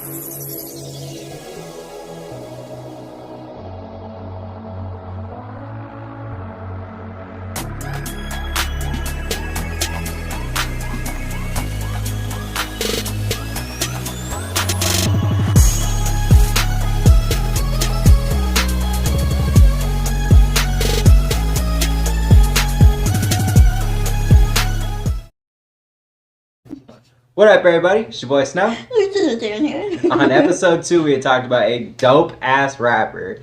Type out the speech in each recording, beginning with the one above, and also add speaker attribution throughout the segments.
Speaker 1: What up, everybody? It's your boy Snow. On episode 2, we had talked about a dope-ass rapper.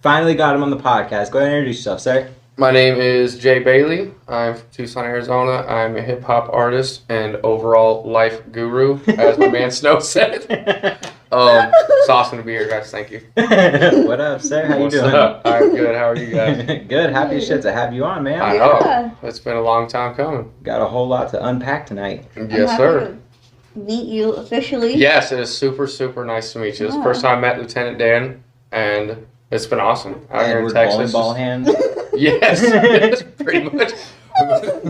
Speaker 1: Finally got him on the podcast. Go ahead and introduce yourself, sir.
Speaker 2: My name is Jay Bailey. I'm from Tucson, Arizona. I'm a hip-hop artist and overall life guru, as my man Snow said. It's awesome to be here, guys. Thank you.
Speaker 1: What up, sir? How you doing?
Speaker 2: What's up? I'm good. How are you guys?
Speaker 1: Good. Happy as shit to have you on, man.
Speaker 2: I know. It's been a long time coming.
Speaker 1: Got a whole lot to unpack tonight.
Speaker 2: Yes, sir.
Speaker 3: Meet you officially.
Speaker 2: Yes, it is super, super nice to meet you. It's the first time I met Lieutenant Dan, and it's been awesome out here in Texas.
Speaker 1: Ball hands.
Speaker 2: Yes, pretty much.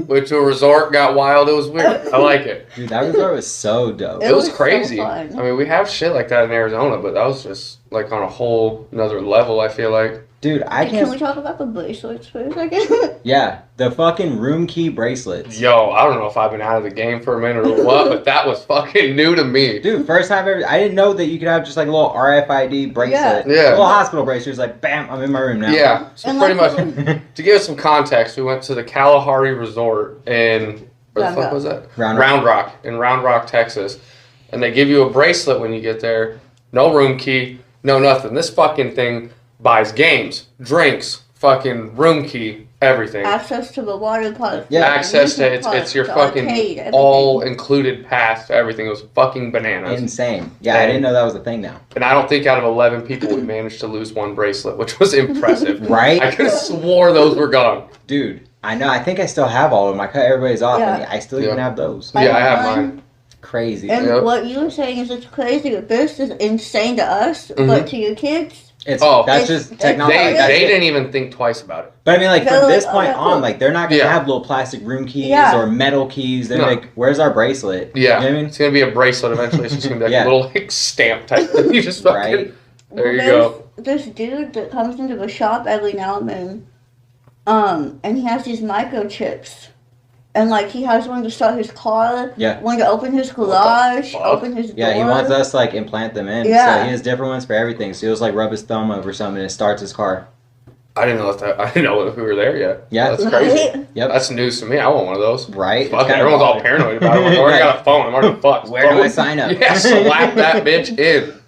Speaker 2: Went to a resort, got wild. It was weird. I like it.
Speaker 1: Dude, that resort was so dope.
Speaker 2: It was crazy.
Speaker 3: So
Speaker 2: I mean, we have shit like that in Arizona, but that was just like on a whole another level, I feel like.
Speaker 1: Dude,
Speaker 3: Can we talk about the bracelets for a second?
Speaker 1: Yeah, the fucking room key bracelets.
Speaker 2: Yo, I don't know if I've been out of the game for a minute or what, but that was fucking new to me.
Speaker 1: Dude, first time ever. I didn't know that you could have just like a little RFID bracelet.
Speaker 2: Yeah.
Speaker 1: A little hospital bracelet. It's like, bam, I'm in my room now.
Speaker 2: Yeah, so
Speaker 3: And
Speaker 2: pretty
Speaker 3: like
Speaker 2: much, to give us some context, we went to the Kalahari Resort in, where the fuck was that?
Speaker 1: Round
Speaker 2: Rock, in Round Rock, Texas. And they give you a bracelet when you get there. No room key, no nothing. This fucking thing buys games, drinks, fucking room key, everything.
Speaker 3: Access to the water park.
Speaker 1: Yeah.
Speaker 2: Access to it's your fucking
Speaker 3: arcade,
Speaker 2: all included pass to everything. It was fucking bananas.
Speaker 1: Insane. Yeah, I didn't know that was a thing now.
Speaker 2: And I don't think out of 11 people we managed to lose one bracelet, which was impressive.
Speaker 1: Right?
Speaker 2: I could have swore those were gone.
Speaker 1: Dude, I know. I think I still have all of them. I cut everybody's off, and I still even
Speaker 2: Yeah.
Speaker 1: have those.
Speaker 2: Yeah, I have mine.
Speaker 1: Crazy.
Speaker 3: And what you were saying is it's crazy that this is insane to us, but to your kids,
Speaker 1: That's just technology.
Speaker 2: They didn't even think twice about it.
Speaker 1: But I mean, like,
Speaker 3: They're
Speaker 1: from
Speaker 3: like,
Speaker 1: this point
Speaker 3: cool.
Speaker 1: on, like, they're not going to have little plastic room keys or metal keys. They're like, where's our bracelet?
Speaker 2: Yeah.
Speaker 1: You know what I mean?
Speaker 2: It's going to be a bracelet eventually. It's just going to be like a little like, stamp type thing. You just fucking, there you go.
Speaker 3: This dude that comes into the shop every now and then, and he has these microchips. And, like, he has one to start his car, one to open his garage, open his door.
Speaker 1: Yeah, he wants us to, like, implant them in.
Speaker 3: Yeah.
Speaker 1: So he has different ones for everything. So he'll just, like, rub his thumb over something and it starts his car.
Speaker 2: I didn't know if we were there yet.
Speaker 1: Yeah.
Speaker 2: That's crazy.
Speaker 3: Right?
Speaker 1: Yep.
Speaker 2: That's news to me. I want one of those.
Speaker 1: Right?
Speaker 2: Fuck it. Everyone's all paranoid about it. I already got a phone. I'm already fucked.
Speaker 1: Where do I sign up?
Speaker 2: Yeah, slap that bitch in.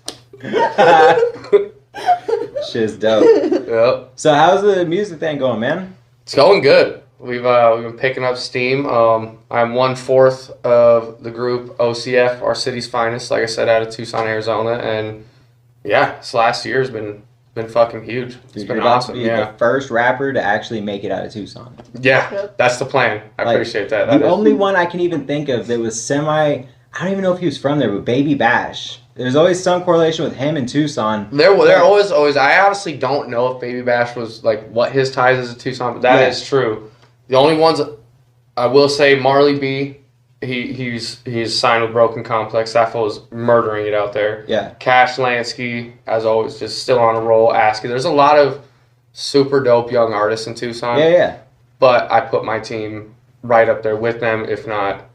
Speaker 1: Shit's dope.
Speaker 2: Yep.
Speaker 1: So how's the music thing going, man?
Speaker 2: It's going good. We've been picking up steam. I'm 1/4 of the group OCF, our city's finest. Like I said, out of Tucson, Arizona, and yeah, this last year has been fucking huge. It's been awesome.
Speaker 1: The first rapper to actually make it out of Tucson.
Speaker 2: Yeah, that's the plan. I appreciate that.
Speaker 1: The only one I can even think of that was I don't even know if he was from there, but Baby Bash. There's always some correlation with him in Tucson.
Speaker 2: There always. I honestly don't know if Baby Bash was like what his ties is to Tucson, but that is true. The only ones I will say, Marley B, he's signed with Broken Complex. That fool is murdering it out there.
Speaker 1: Yeah.
Speaker 2: Cash Lansky, as always, just still on a roll. Asky. There's a lot of super dope young artists in Tucson.
Speaker 1: Yeah.
Speaker 2: But I put my team right up there with them, if not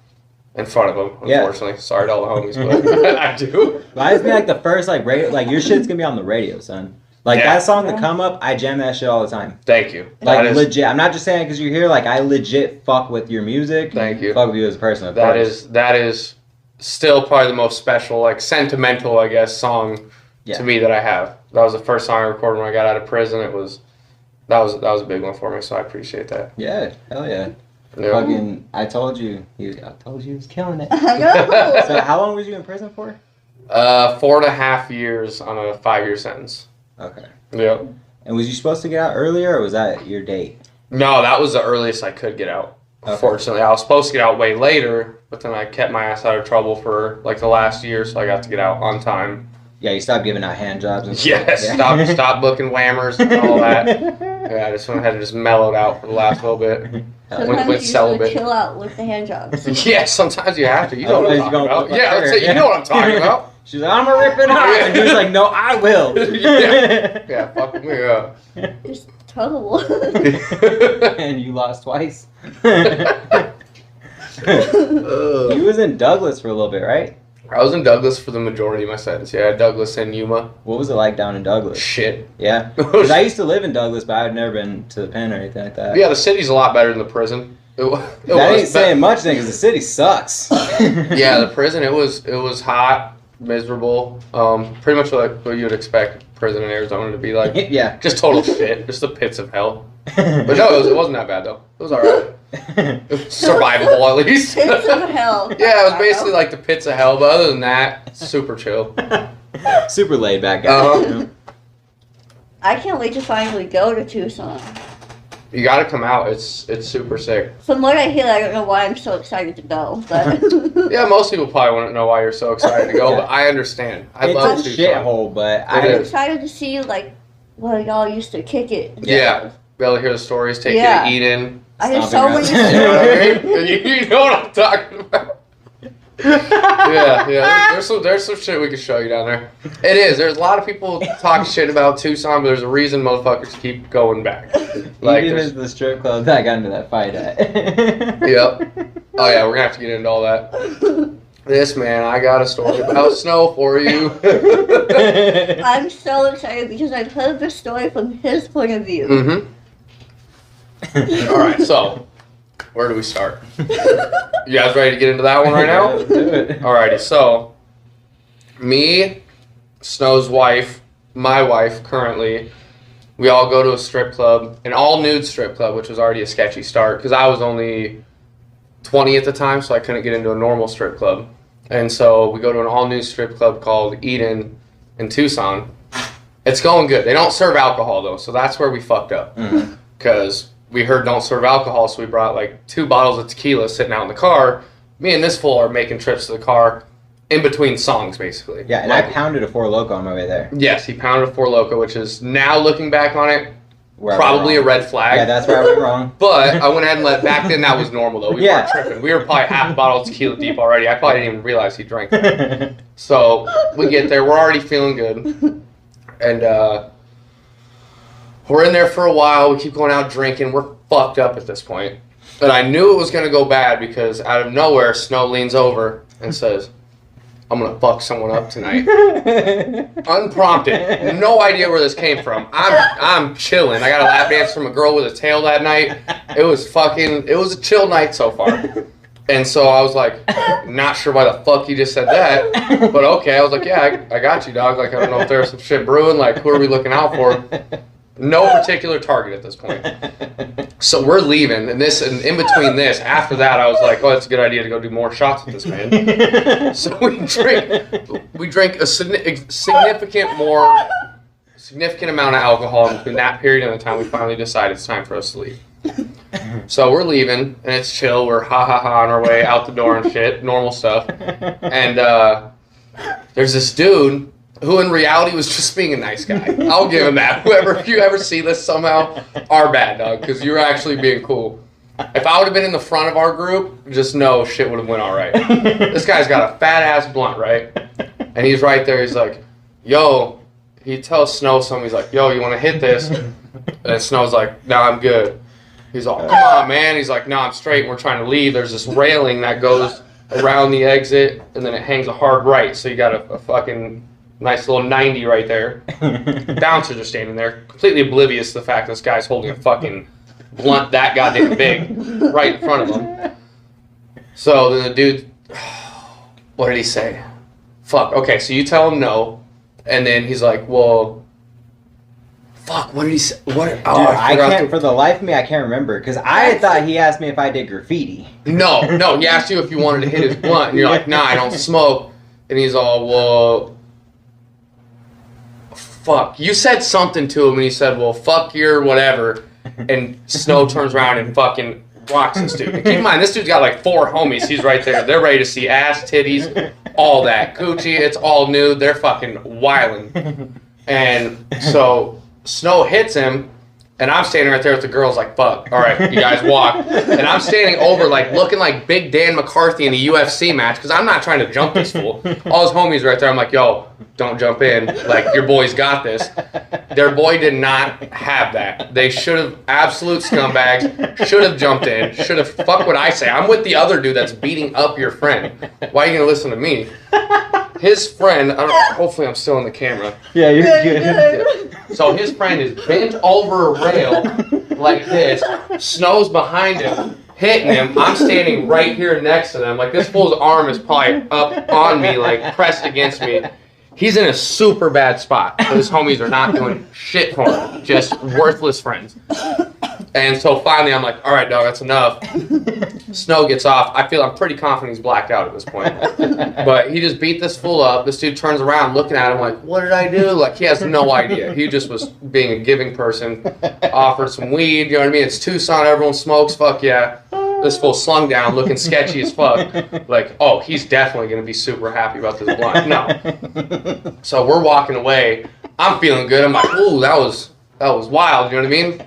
Speaker 2: in front of them. Unfortunately, sorry to all the homies, but I do.
Speaker 1: Well, I just mean like the first radio, like your shit's gonna be on the radio, son. Like that song, The Come Up, I jam that shit all the time.
Speaker 2: Thank you.
Speaker 1: Like legit. I'm not just saying it because you're here. Like I legit fuck with your music.
Speaker 2: Thank you.
Speaker 1: Fuck with you as a person.
Speaker 2: That is still probably the most special, like sentimental, I guess, song to me that I have. That was the first song I recorded when I got out of prison. That was a big one for me. So I appreciate that.
Speaker 1: Yeah. Hell yeah.
Speaker 2: Yeah.
Speaker 1: Fucking, I told you he was killing it.
Speaker 3: I know.
Speaker 1: So how long was you in prison for?
Speaker 2: 4.5 years on a 5-year sentence.
Speaker 1: Okay.
Speaker 2: Yep.
Speaker 1: And was you supposed to get out earlier, or was that your date?
Speaker 2: No, that was the earliest I could get out.
Speaker 1: Okay.
Speaker 2: Unfortunately, I was supposed to get out way later, but then I kept my ass out of trouble for like the last year, so I got to get out on time.
Speaker 1: Yeah, you stopped giving out hand jobs and stuff.
Speaker 2: Yes, stop booking whammers and all that. Yeah, I just went ahead and just mellowed out for the last little bit.
Speaker 3: Sometimes you just gotta chill out with the hand jobs.
Speaker 2: Yeah, sometimes you have to. You know what I'm talking about. Yeah, you know what I'm talking about.
Speaker 1: She's like, I'm gonna rip it off. And dude's like, no, I will.
Speaker 2: Yeah, fuck me up.
Speaker 3: Just total.
Speaker 1: And you lost twice. You was in Douglas for a little bit, right?
Speaker 2: I was in Douglas for the majority of my sentence. Yeah, Douglas and Yuma.
Speaker 1: What was it like down in Douglas?
Speaker 2: Shit.
Speaker 1: Yeah. Because I used to live in Douglas, but I've never been to the pen or anything like that.
Speaker 2: Yeah, the city's a lot better than the prison.
Speaker 1: That ain't saying much, then, because the city sucks.
Speaker 2: Yeah, the prison, it was hot, miserable. Pretty much like what you would expect prison in Arizona to be like.
Speaker 1: Yeah.
Speaker 2: Just total shit. Just the pits of hell. But no, it wasn't that bad, though. It was alright. Survivable, at least.
Speaker 3: Pits of hell.
Speaker 2: Yeah, it was basically like the pits of hell, but other than that, super chill.
Speaker 1: Super laid back guy. You know?
Speaker 3: I can't wait to finally go to Tucson.
Speaker 2: You gotta come out. It's super sick.
Speaker 3: From what I hear, I don't know why I'm so excited to go. But
Speaker 2: Yeah, most people probably wouldn't know why you're so excited to go,
Speaker 1: Yeah.
Speaker 2: but I understand. I
Speaker 1: It's
Speaker 2: love
Speaker 1: a
Speaker 2: Tucson.
Speaker 1: shithole, but
Speaker 3: I'm
Speaker 2: is.
Speaker 3: excited to see like where y'all used to kick it.
Speaker 2: Yeah. Be able to hear the stories, take
Speaker 3: Yeah.
Speaker 2: you to Eden.
Speaker 3: I hear so
Speaker 1: Stomping
Speaker 3: many
Speaker 1: grounds.
Speaker 2: You know what I
Speaker 3: stories.
Speaker 2: mean? You know what I'm talking about. Yeah. There's some shit we can show you down there. It is. There's a lot of people talk shit about Tucson, but there's a reason motherfuckers keep going back. Like,
Speaker 1: Even
Speaker 2: there's-
Speaker 1: the strip club that I got into that fight at.
Speaker 2: Yep. Oh yeah, we're gonna have to get into all that. This man, I got a story about snow for you.
Speaker 3: I'm so excited because I've heard the story from his point of view.
Speaker 2: Mm-hmm. All right, so where do we start? You guys ready to get into that one right now?
Speaker 1: Let's do it.
Speaker 2: Alrighty, so me, Snow's wife, my wife currently, we all go to a strip club, an all-nude strip club, which was already a sketchy start because I was only 20 at the time, so I couldn't get into a normal strip club. And so we go to an all-nude strip club called Eden in Tucson. It's going good. They don't serve alcohol, though, so that's where we fucked up. Because we heard don't serve alcohol, so we brought like 2 bottles of tequila sitting out in the car. Me and this fool are making trips to the car in between songs, basically.
Speaker 1: Yeah, and
Speaker 2: Like,
Speaker 1: I pounded a 4 Loko on my way there.
Speaker 2: yes, he pounded a 4 Loko, which is now looking back on it,
Speaker 1: Where I went
Speaker 2: probably a
Speaker 1: wrong.
Speaker 2: red flag.
Speaker 1: Yeah, that's where I went wrong.
Speaker 2: But I went ahead and back then that was normal though. We
Speaker 1: Yeah.
Speaker 2: weren't tripping. We were probably half a bottle of tequila deep already. I probably didn't even realize he drank that. So we get there, we're already feeling good. And we're in there for a while, we keep going out drinking, we're fucked up at this point. And I knew it was gonna go bad because out of nowhere, Snow leans over and says, I'm gonna fuck someone up tonight. Unprompted. No idea where this came from. I'm chilling. I got a lap dance from a girl with a tail that night. It was a chill night so far. And so I was like, not sure why the fuck he just said that. But okay, I was like, yeah, I got you, dog. Like, I don't know if there's some shit brewing. Like, who are we looking out for? No particular target at this point. So we're leaving, and in between this, after that, I was like, oh, it's a good idea to go do more shots with this man. So we drink a significant amount of alcohol in between that period and the time we finally decided it's time for us to leave. So we're leaving, and it's chill. We're ha on our way out the door and shit, normal stuff. And there's this dude who in reality was just being a nice guy. I'll give him that. If you ever see this somehow, our bad, dog, because you're actually being cool. If I would have been in the front of our group, just know shit would have went all right. This guy's got a fat-ass blunt, right? And he's right there. He's like, yo, he tells Snow something. He's like, yo, you want to hit this? And Snow's like, no, I'm good. He's all, come on, man. He's like, no, I'm straight. We're trying to leave. There's this railing that goes around the exit, and then it hangs a hard right. So you got a fucking nice little 90 right there. Bouncers are standing there, completely oblivious to the fact this guy's holding a fucking blunt that goddamn big right in front of him. So then the dude, what did he say? Fuck, okay, so you tell him no, and then he's like, well, fuck, what did he say? What?
Speaker 1: Dude, I can't, for the life of me, I can't remember, because I thought he asked me if I did graffiti.
Speaker 2: No, he asked you if you wanted to hit his blunt, and you're like, nah, I don't smoke. And he's all, well, fuck. You said something to him, and he said, well, fuck your whatever. And Snow turns around and fucking rocks this dude. And keep in mind, this dude's got like 4 homies. He's right there. They're ready to see ass, titties, all that. Gucci, it's all nude. They're fucking wilding. And so Snow hits him, And I'm standing right there with the girls like, fuck, all right, you guys walk. And I'm standing over like looking like Big Dan McCarthy in a UFC match because I'm not trying to jump this fool. All his homies right there. I'm like, yo, don't jump in. Like, your boy's got this. Their boy did not have that. They should have, absolute scumbags, should have jumped in. Should have, fuck what I say. I'm with the other dude that's beating up your friend. Why are you going to listen to me? His friend, hopefully I'm still in the camera.
Speaker 1: Yeah, you're good.
Speaker 2: So his friend is bent over a rail like this. Snow's behind him, hitting him. I'm standing right here next to them. Like, this fool's arm is probably up on me, like pressed against me. He's in a super bad spot. So his homies are not doing shit for him. Just worthless friends. And so finally I'm like, all right, dog, that's enough. Snow gets off. I'm pretty confident he's blacked out at this point. But he just beat this fool up. This dude turns around looking at him like, what did I do? Like, he has no idea. He just was being a giving person. Offered some weed, you know what I mean? It's Tucson, everyone smokes, fuck yeah. This fool slung down, looking sketchy as fuck. Like, oh, he's definitely going to be super happy about this blunt. No. So we're walking away. I'm feeling good. I'm like, ooh, that was wild, you know what I mean?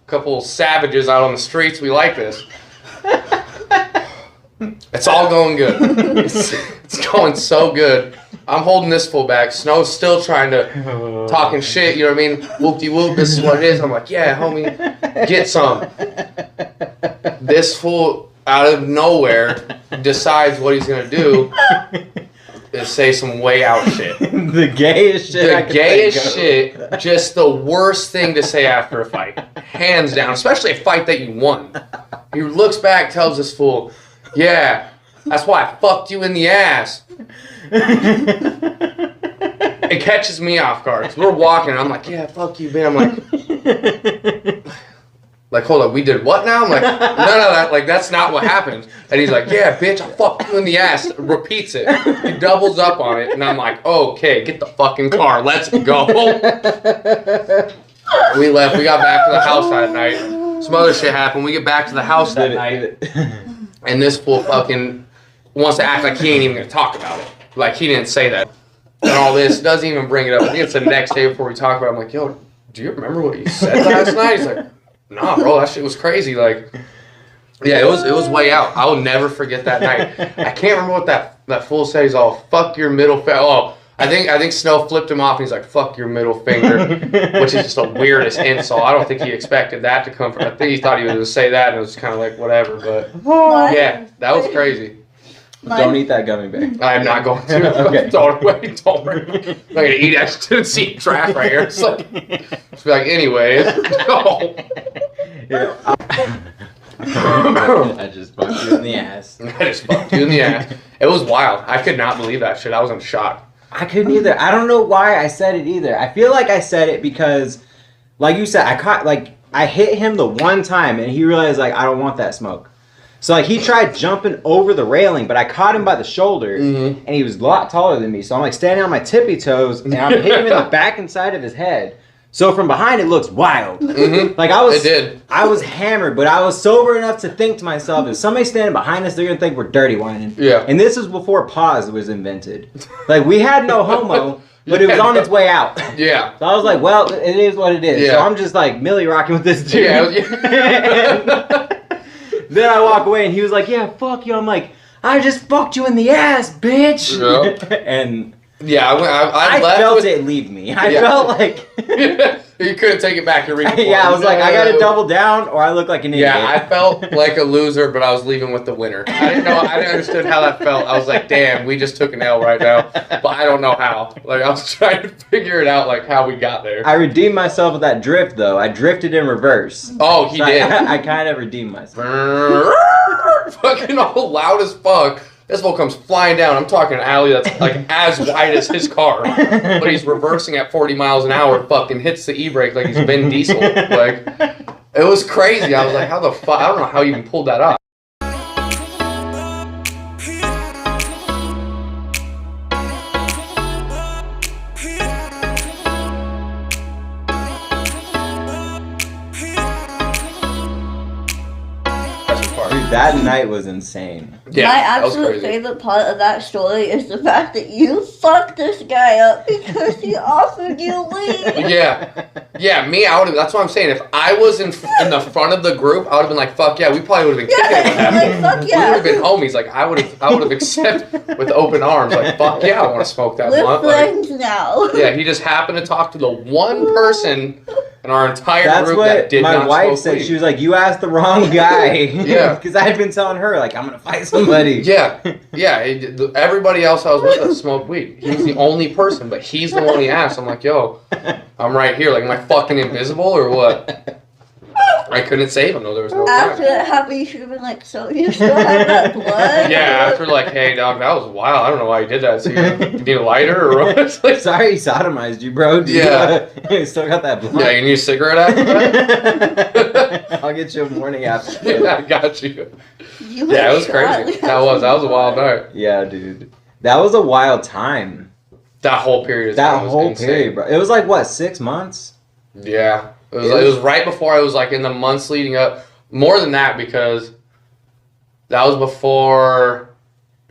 Speaker 2: Couple savages out on the streets. We like this. It's all going good. It's going so good. I'm holding this fool back. Snow's still trying to talking shit. You know what I mean? Whoop-de-whoop. This is what it is. I'm like, yeah, homie, get some. This fool out of nowhere decides what he's gonna do is say some way out shit.
Speaker 1: The gayest shit.
Speaker 2: The gayest shit. Just the worst thing to say after a fight, hands down. Especially a fight that you won. He looks back, tells this fool, "Yeah, that's why I fucked you in the ass." It catches me off guard. So we're walking, and I'm like, "Yeah, fuck you, man." I'm like, hold up, we did what now? I'm like, no, that's not what happened. And he's like, yeah, bitch, I fucked you in the ass. Repeats it. He doubles up on it, and I'm like, okay, get the fucking car, let's go. We left. We got back to the house that night. Some other shit happened. We get back to the house that night, and this fool fucking wants to act like he ain't even gonna talk about it. Like, he didn't say that. And all this, doesn't even bring it up. I think it's the next day before we talk about it. I'm like, yo, do you remember what you said last night? He's like, nah, bro, that shit was crazy. Like, yeah, it was way out. I will never forget that night. I can't remember what that fool said. He's all, fuck your middle finger. Oh, I think Snow flipped him off and he's like, fuck your middle finger, which is just the weirdest insult. I don't think he expected that to come from. I think he thought he was going to say that and it was kind of like, whatever. But yeah, that was crazy.
Speaker 1: Don't eat that gummy bear.
Speaker 2: I am not going to.
Speaker 1: Okay.
Speaker 2: Don't worry. I'm not going to eat that Tennessee trash right here. It's like, anyways. No.
Speaker 1: Yeah. I just fucked you in the ass.
Speaker 2: I just fucked you in the ass. It was wild. I could not believe that shit. I was in shock.
Speaker 1: I couldn't either. I don't know why I said it either. I feel like I said it because, like you said, I hit him the one time and he realized, like, I don't want that smoke. So, like, he tried jumping over the railing, but I caught him by the shoulder, and he was a lot taller than me. So I'm, like, standing on my tippy toes, and I'm hitting him in the back and side of his head. So from behind, it looks wild. Like, I was hammered, but I was sober enough to think to myself, if somebody's standing behind us, they're going to think we're dirty whining.
Speaker 2: Yeah.
Speaker 1: And this is before pause was invented. Like, we had no homo, but it was on its way out.
Speaker 2: Yeah.
Speaker 1: So I was like, well, it is what it is. Yeah. So I'm just, like, millie rocking with this dude. Yeah. Then I walk away and he was like, yeah, fuck you. I'm like, I just fucked you in the ass, bitch. Yeah. And
Speaker 2: yeah, I
Speaker 1: felt it leave me. I felt like
Speaker 2: you couldn't take it back and read.
Speaker 1: Yeah, I was like, I gotta double down or I look like an idiot.
Speaker 2: Yeah, I felt like a loser, but I was leaving with the winner. I didn't understand how that felt. I was like, damn, we just took an L right now, but I don't know how. Like, I was trying to figure it out, like how we got there.
Speaker 1: I redeemed myself with that drift though. I drifted in reverse.
Speaker 2: Oh, he did.
Speaker 1: I kind of redeemed myself.
Speaker 2: Fucking all loud as fuck. This fool comes flying down. I'm talking an alley that's like as wide as his car, but he's reversing at 40 miles an hour. Fucking hits the e-brake like he's Vin Diesel. Like, it was crazy. I was like, how the fuck? I don't know how you even pulled that off.
Speaker 1: that night was insane.
Speaker 2: Yeah,
Speaker 3: My
Speaker 2: that was
Speaker 3: absolute
Speaker 2: crazy.
Speaker 3: favorite part of that story is the fact that you fucked this guy up because he offered you weed.
Speaker 2: Yeah, me, I would have. That's what I'm saying. If I was in the front of the group, I would have been like, "Fuck yeah!" We probably would have been kicking it.
Speaker 3: Like, fuck
Speaker 2: We
Speaker 3: yeah.
Speaker 2: would have been homies. Like I would have accepted with open arms. Like fuck yeah, I want to smoke that
Speaker 3: We're
Speaker 2: blunt. Like,
Speaker 3: friends now.
Speaker 2: yeah, he just happened to talk to the one person in our entire
Speaker 1: That's
Speaker 2: group
Speaker 1: what
Speaker 2: that did
Speaker 1: my
Speaker 2: not
Speaker 1: wife
Speaker 2: smoke
Speaker 1: said.
Speaker 2: weed.
Speaker 1: She was like, "You asked the wrong guy."
Speaker 2: Yeah.
Speaker 1: Because I had been telling her like, "I'm gonna fight somebody."
Speaker 2: Yeah. Everybody else I was with us smoked weed. He was the only person, but he's the one he asked. I'm like, yo, I'm right here. Like, am I fucking invisible or what? I couldn't save him though. There was no
Speaker 3: After
Speaker 2: time.
Speaker 3: it happened, you should have been like, so you still have that blood?
Speaker 2: Yeah, after like, hey dog, that was wild. I don't know why you did that. So you need a lighter or what? It's like,
Speaker 1: Sorry, he sodomized you, bro. Do
Speaker 2: Yeah.
Speaker 1: You still got that blunt?
Speaker 2: yeah, you need a cigarette after that?
Speaker 1: I'll get you a morning after.
Speaker 2: Yeah, I got you.
Speaker 3: You
Speaker 2: Yeah, it
Speaker 3: were
Speaker 2: was
Speaker 3: shot.
Speaker 2: crazy. That was a wild night.
Speaker 1: Yeah, dude. That was a wild time.
Speaker 2: That whole period. Of
Speaker 1: That
Speaker 2: time was
Speaker 1: whole
Speaker 2: insane.
Speaker 1: period, bro. It was like, what, 6 months?
Speaker 2: Yeah. It was right before I was like in the months leading up. More than that because that was before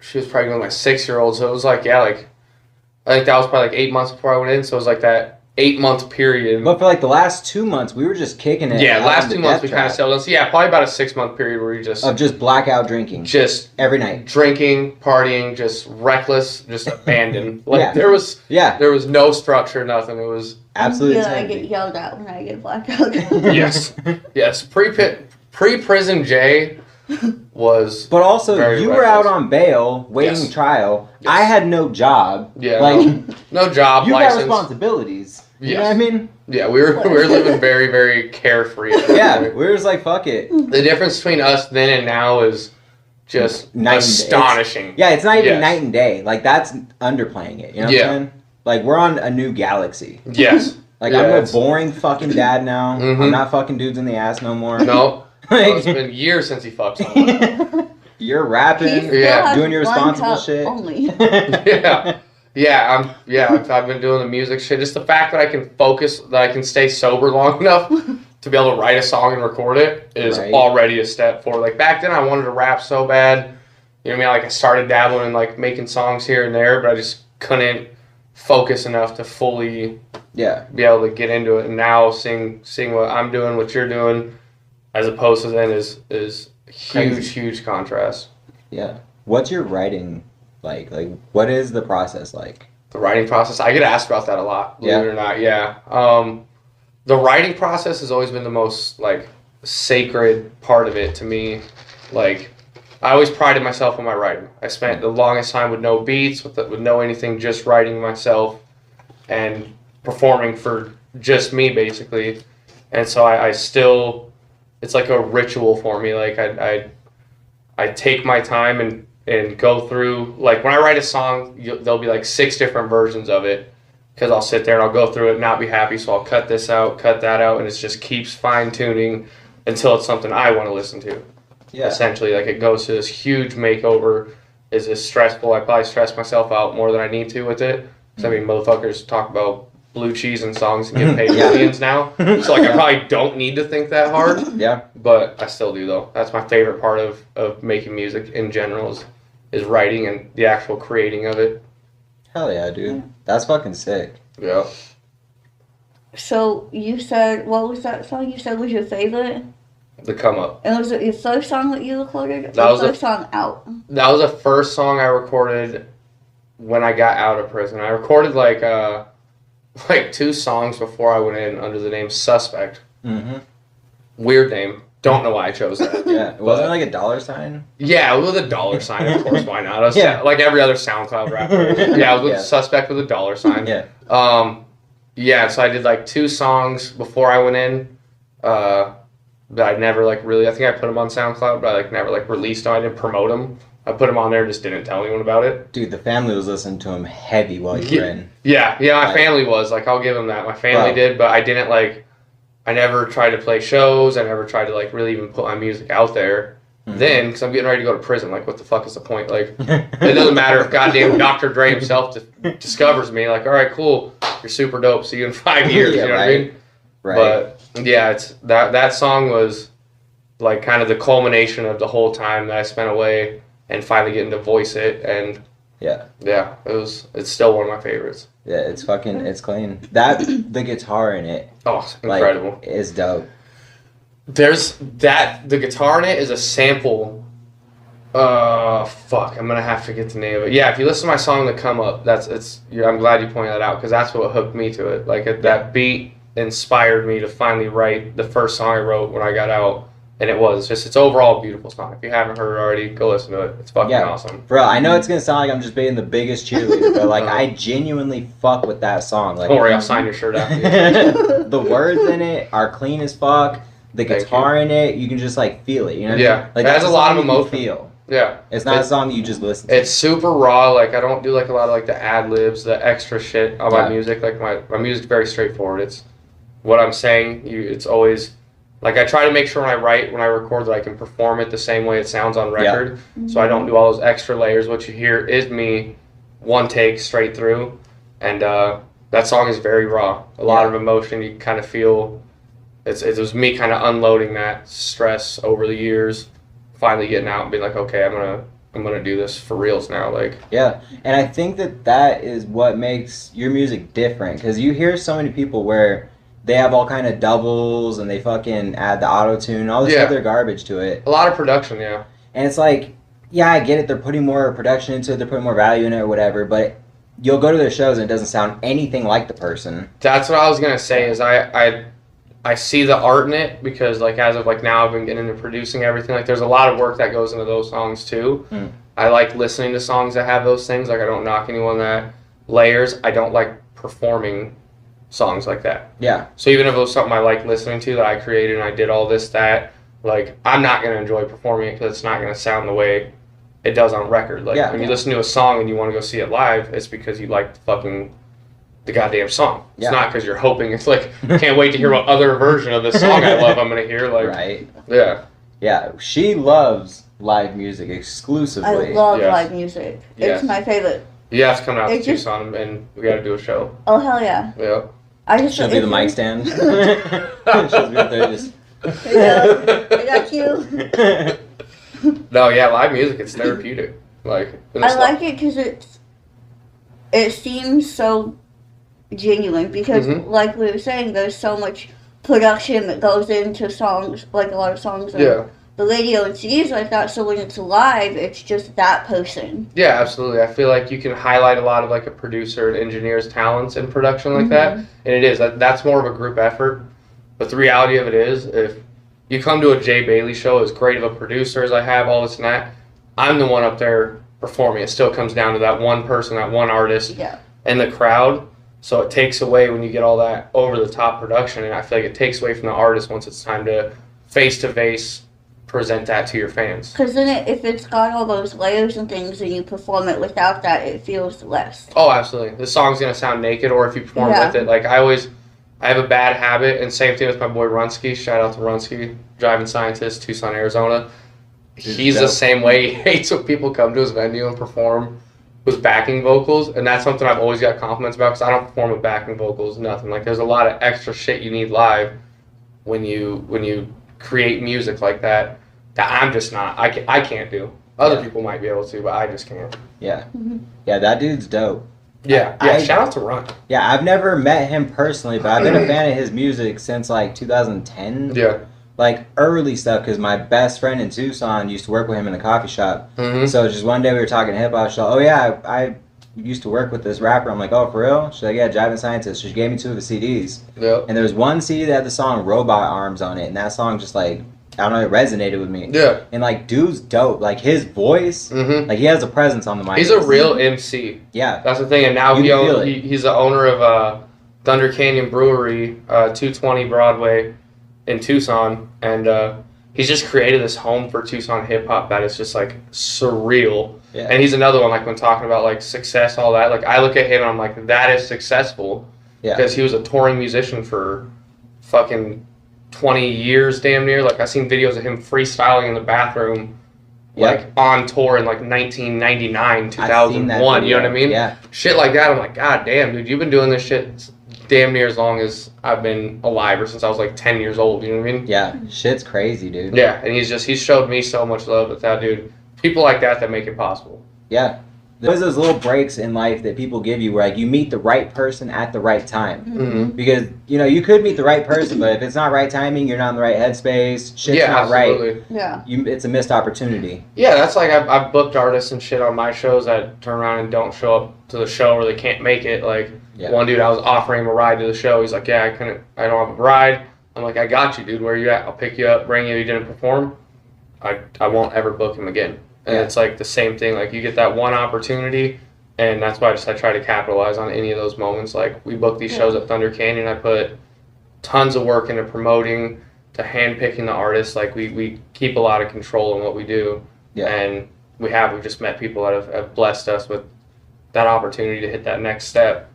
Speaker 2: she was pregnant with my 6-year-old. So it was like, yeah, like I think that was probably like 8 months before I went in. So it was like that 8-month period.
Speaker 1: But for like the last 2 months, we were just kicking it.
Speaker 2: Yeah,
Speaker 1: out
Speaker 2: last
Speaker 1: on the
Speaker 2: 2 months
Speaker 1: death
Speaker 2: we kind of
Speaker 1: trap
Speaker 2: settled in. So yeah, probably about a 6-month period where we
Speaker 1: of just blackout drinking
Speaker 2: just
Speaker 1: every night.
Speaker 2: drinking, partying, just reckless, just abandoned. Like
Speaker 1: Yeah.
Speaker 2: there was
Speaker 1: Yeah,
Speaker 2: no structure, nothing. It was
Speaker 1: absolutely.
Speaker 3: Yeah, I get
Speaker 1: insanity.
Speaker 3: yelled at when I get blackout.
Speaker 2: yes. Pre-prison Jay was
Speaker 1: But also,
Speaker 2: Very
Speaker 1: you were out
Speaker 2: reckless.
Speaker 1: on bail, waiting
Speaker 2: Yes.
Speaker 1: trial.
Speaker 2: Yes.
Speaker 1: I had no job.
Speaker 2: Yeah,
Speaker 1: Like,
Speaker 2: no job
Speaker 1: you got
Speaker 2: license.
Speaker 1: responsibilities. You know
Speaker 2: Yes.
Speaker 1: what I mean?
Speaker 2: Yeah, we were living very, very carefree. At that
Speaker 1: Yeah,
Speaker 2: point.
Speaker 1: we were just like, fuck it.
Speaker 2: The difference between us then and now is just
Speaker 1: Night and day.
Speaker 2: astonishing.
Speaker 1: Yeah, it's not even
Speaker 2: Yes.
Speaker 1: night and day. Like, that's underplaying it. You know what
Speaker 2: Yeah.
Speaker 1: I'm saying? Like, we're on a new galaxy.
Speaker 2: Yes.
Speaker 1: Like,
Speaker 2: Yeah,
Speaker 1: I'm a
Speaker 2: it's-
Speaker 1: boring fucking dad now.
Speaker 2: Mhm.
Speaker 1: I'm not fucking dudes in the ass no more.
Speaker 2: No.
Speaker 1: Like,
Speaker 2: It's been years since he fucked someone.
Speaker 1: you're
Speaker 3: He
Speaker 1: rapping.
Speaker 3: still
Speaker 2: Yeah.
Speaker 3: has
Speaker 1: Doing your
Speaker 3: one
Speaker 1: responsible
Speaker 3: cup
Speaker 1: shit.
Speaker 3: Only.
Speaker 2: I've been doing the music shit. Just the fact that I can focus, that I can stay sober long enough to be able to write a song and record it is
Speaker 1: Right.
Speaker 2: already a step forward. Like back then I wanted to rap so bad. You know what I mean? Like I started dabbling in like making songs here and there, but I just couldn't focus enough to fully
Speaker 1: Yeah.
Speaker 2: be able to get into it. And now seeing what I'm doing, what you're doing, as opposed to then is
Speaker 1: Crazy.
Speaker 2: huge contrast.
Speaker 1: Yeah. What's your writing like? Like, what is the process like?
Speaker 2: The writing process, I get asked about that a lot, believe
Speaker 1: Yeah.
Speaker 2: it or not. Yeah. The writing process has always been the most like sacred part of it to me. Like I always prided myself on my writing. I spent the longest time with no beats, with no anything, just writing myself and performing for just me basically. And so I still, it's like a ritual for me. Like I take my time and go through, like when I write a song, there'll be like 6 different versions of it because I'll sit there and I'll go through it and not be happy. So I'll cut this out, cut that out, and it just keeps fine tuning until it's something I want to listen to.
Speaker 1: Yeah.
Speaker 2: Essentially, like it goes to this huge makeover. Is this stressful? I probably stress myself out more than I need to with it. Because I mean, motherfuckers talk about blue cheese and songs and get paid
Speaker 1: Yeah.
Speaker 2: millions now. So like I probably don't need to think that hard.
Speaker 1: Yeah.
Speaker 2: But I still do though. That's my favorite part of making music in general is writing and the actual creating of it.
Speaker 1: Hell yeah, dude. That's fucking sick.
Speaker 2: Yeah.
Speaker 3: So you said, what was that song you said was your favorite?
Speaker 2: The Come Up.
Speaker 3: And was it your first song that you recorded?
Speaker 2: That was
Speaker 3: your
Speaker 2: the-
Speaker 3: first song out.
Speaker 2: That was the first song I recorded when I got out of prison. I recorded like 2 songs before I went in under the name Suspect.
Speaker 1: Mm-hmm.
Speaker 2: Weird name. Don't know why I chose that.
Speaker 1: Yeah. Wasn't it like a dollar sign?
Speaker 2: Yeah, with a dollar sign, of course. Why not? I was
Speaker 1: Yeah.
Speaker 2: like every other SoundCloud rapper. Yeah, I was with
Speaker 1: Yeah.
Speaker 2: Suspect with a dollar sign.
Speaker 1: Yeah.
Speaker 2: Yeah, so I did like 2 songs before I went in. That I never like really. I think I put them on SoundCloud, but I like never like released them. I didn't promote them. I put them on there and just didn't tell anyone about it.
Speaker 1: Dude, the family was listening to him heavy while you were in.
Speaker 2: Yeah, my
Speaker 1: Like-
Speaker 2: family was like, I'll give them that. My family
Speaker 1: Bro.
Speaker 2: did, but I didn't like. I never tried to play shows. I never tried to like really even put my music out there.
Speaker 1: Mhm.
Speaker 2: Then, because I'm getting ready to go to prison. Like, what the fuck is the point? Like, it doesn't matter if goddamn Dr. Dre himself discovers me. Like, all right, cool, you're super dope. See you in 5 years.
Speaker 1: Yeah,
Speaker 2: you know what I
Speaker 1: right.
Speaker 2: mean?
Speaker 1: Right.
Speaker 2: But yeah, it's that song was like kind of the culmination of the whole time that I spent away and finally getting to voice it. And it's still one of my favorites.
Speaker 1: Yeah, it's clean. The guitar in it,
Speaker 2: incredible,
Speaker 1: like, is dope.
Speaker 2: The guitar in it is a sample. I'm gonna have to get the name of it. Yeah, if you listen to my song "The Come Up," I'm glad you pointed that out because that's what hooked me to it. Like that beat inspired me to finally write the first song I wrote when I got out, and it's overall a beautiful song. If you haven't heard it already, go listen to it. It's fucking awesome.
Speaker 1: Bro, I know it's gonna sound like I'm just being the biggest cheerleader, but like I genuinely fuck with that song. Like,
Speaker 2: don't worry, I'll sign your shirt out.
Speaker 1: The words in it are clean as fuck. The guitar in it, you can just like feel it. You know?
Speaker 2: Yeah,
Speaker 1: like
Speaker 2: it has a lot of emotion.
Speaker 1: Feel.
Speaker 2: Yeah,
Speaker 1: it's not a song that you just listen to.
Speaker 2: It's super raw. Like I don't do like a lot of like the ad libs, the extra shit on my music. Like my music's very straightforward. It's what I'm saying. It's always like I try to make sure when I record that I can perform it the same way it sounds on record. Yeah. So I don't do all those extra layers. What you hear is me, one take straight through, and that song is very raw. A lot of emotion. You kind of feel. It was me kind of unloading that stress over the years. Finally getting out and being like, okay, I'm gonna do this for reals now. Like,
Speaker 1: yeah, and I think that is what makes your music different because you hear so many people where they have all kind of doubles and they fucking add the auto tune, all this other garbage to it.
Speaker 2: A lot of production, yeah.
Speaker 1: And it's like, yeah, I get it. They're putting more production into it. They're putting more value in it or whatever. But you'll go to their shows and it doesn't sound anything like the person.
Speaker 2: That's what I was gonna say. Is I see the art in it because like as of like now I've been getting into producing everything. Like there's a lot of work that goes into those songs too. I like listening to songs that have those things. Like I don't knock anyone that layers. I don't like performing songs like that.
Speaker 1: Yeah.
Speaker 2: So even if it was something I like listening to that I created and I did all this, that, like I'm not going to enjoy performing it because it's not going to sound the way it does on record. Like when you listen to a song and you want to go see it live, it's because you like the goddamn song. It's not because you're hoping. It's like, can't wait to hear what other version of this song I love I'm going to hear. Like,
Speaker 1: right.
Speaker 2: Yeah.
Speaker 1: Yeah. She loves live music exclusively.
Speaker 3: I love live music. It's my favorite.
Speaker 2: You have to come out to Tucson and we got to do a show.
Speaker 3: Oh, hell yeah.
Speaker 2: Yeah.
Speaker 1: She'll be the mic stand. She'll be up there just.
Speaker 3: I got you.
Speaker 2: No, yeah, live music, it's therapeutic. Like,
Speaker 3: I like it because it seems so genuine because like we were saying, there's so much production that goes into songs, like a lot of songs on the radio and CDs like that, so when it's live it's just that person.
Speaker 2: Yeah, absolutely. I feel like you can highlight a lot of like a producer and engineer's talents in production like that, and it is that's more of a group effort, but the reality of it is if you come to a Jay Bailey show, as great of a producer as I have, all this and that, I'm the one up there performing. It still comes down to that one person, that one artist and the crowd. So it takes away when you get all that over-the-top production, and I feel like it takes away from the artist once it's time to face-to-face present that to your fans.
Speaker 3: Because then if it's got all those layers and things and you perform it without that, it feels less.
Speaker 2: Oh, absolutely. The song's going to sound naked, or if you perform with it. Like, I have a bad habit, and same thing with my boy Runsky. Shout out to Runsky, driving scientist, Tucson, Arizona. He's the same way. He hates when people come to his venue and perform with backing vocals, and that's something I've always got compliments about because I don't perform with backing vocals, nothing. Like there's a lot of extra shit you need live when you create music like that I'm just not. I can't do. Other people might be able to, but I just can't.
Speaker 1: Yeah, yeah, that dude's dope.
Speaker 2: Yeah, shout out to Run.
Speaker 1: Yeah, I've never met him personally, but I've been a fan of his music since like 2010.
Speaker 2: Yeah.
Speaker 1: Like early stuff, because my best friend in Tucson used to work with him in the coffee shop. So just one day we were talking hip hop. She's like, "Oh yeah, I used to work with this rapper." I'm like, "Oh, for real?" She's like, "Yeah, Driving Scientist." So she gave me 2 of the CDs.
Speaker 2: Yeah.
Speaker 1: And there was one CD that had the song "Robot Arms" on it, and that song just like I don't know, it resonated with me.
Speaker 2: Yeah.
Speaker 1: And like, dude's dope. Like his voice, like he has a presence on the mic.
Speaker 2: He's a real MC.
Speaker 1: Yeah.
Speaker 2: That's the thing. And now he's the owner of Thunder Canyon Brewery, 220 Broadway in Tucson, and he's just created this home for Tucson hip hop that is just like surreal.
Speaker 1: Yeah.
Speaker 2: And he's another one, like when talking about like success, all that, like I look at him and I'm like, that is successful.
Speaker 1: Yeah.
Speaker 2: Because he was a touring musician for fucking 20 years damn near. Like I seen videos of him freestyling in the bathroom like on tour in like 1999, 2001, you know what I mean?
Speaker 1: Yeah.
Speaker 2: Shit like that, I'm like, God damn, dude, you've been doing this shit damn near as long as I've been alive, or since I was like 10 years old. You know what I mean?
Speaker 1: Yeah, shit's crazy, dude.
Speaker 2: Yeah, and he's showed me so much love with that dude. People like that make it possible.
Speaker 1: Yeah. There's those little breaks in life that people give you where like you meet the right person at the right time.
Speaker 2: Mm-hmm.
Speaker 1: Because, you know, you could meet the right person, but if it's not right timing, you're not in the right headspace, shit's not
Speaker 2: absolutely.
Speaker 1: right.
Speaker 3: Yeah.
Speaker 1: It's a missed opportunity.
Speaker 2: Yeah, that's like I've booked artists and shit on my shows that turn around and don't show up to the show or they can't make it. Like one dude, I was offering him a ride to the show. He's like, yeah, I don't have a ride. I'm like, I got you, dude. Where are you at? I'll pick you up, bring you. You didn't perform. I won't ever book him again. And it's like the same thing. Like you get that one opportunity. And that's why I try to capitalize on any of those moments. Like, we booked these shows at Thunder Canyon. I put tons of work into promoting, to handpicking the artists. Like, we keep a lot of control in what we do. Yeah. And we've just met people that have blessed us with that opportunity to hit that next step.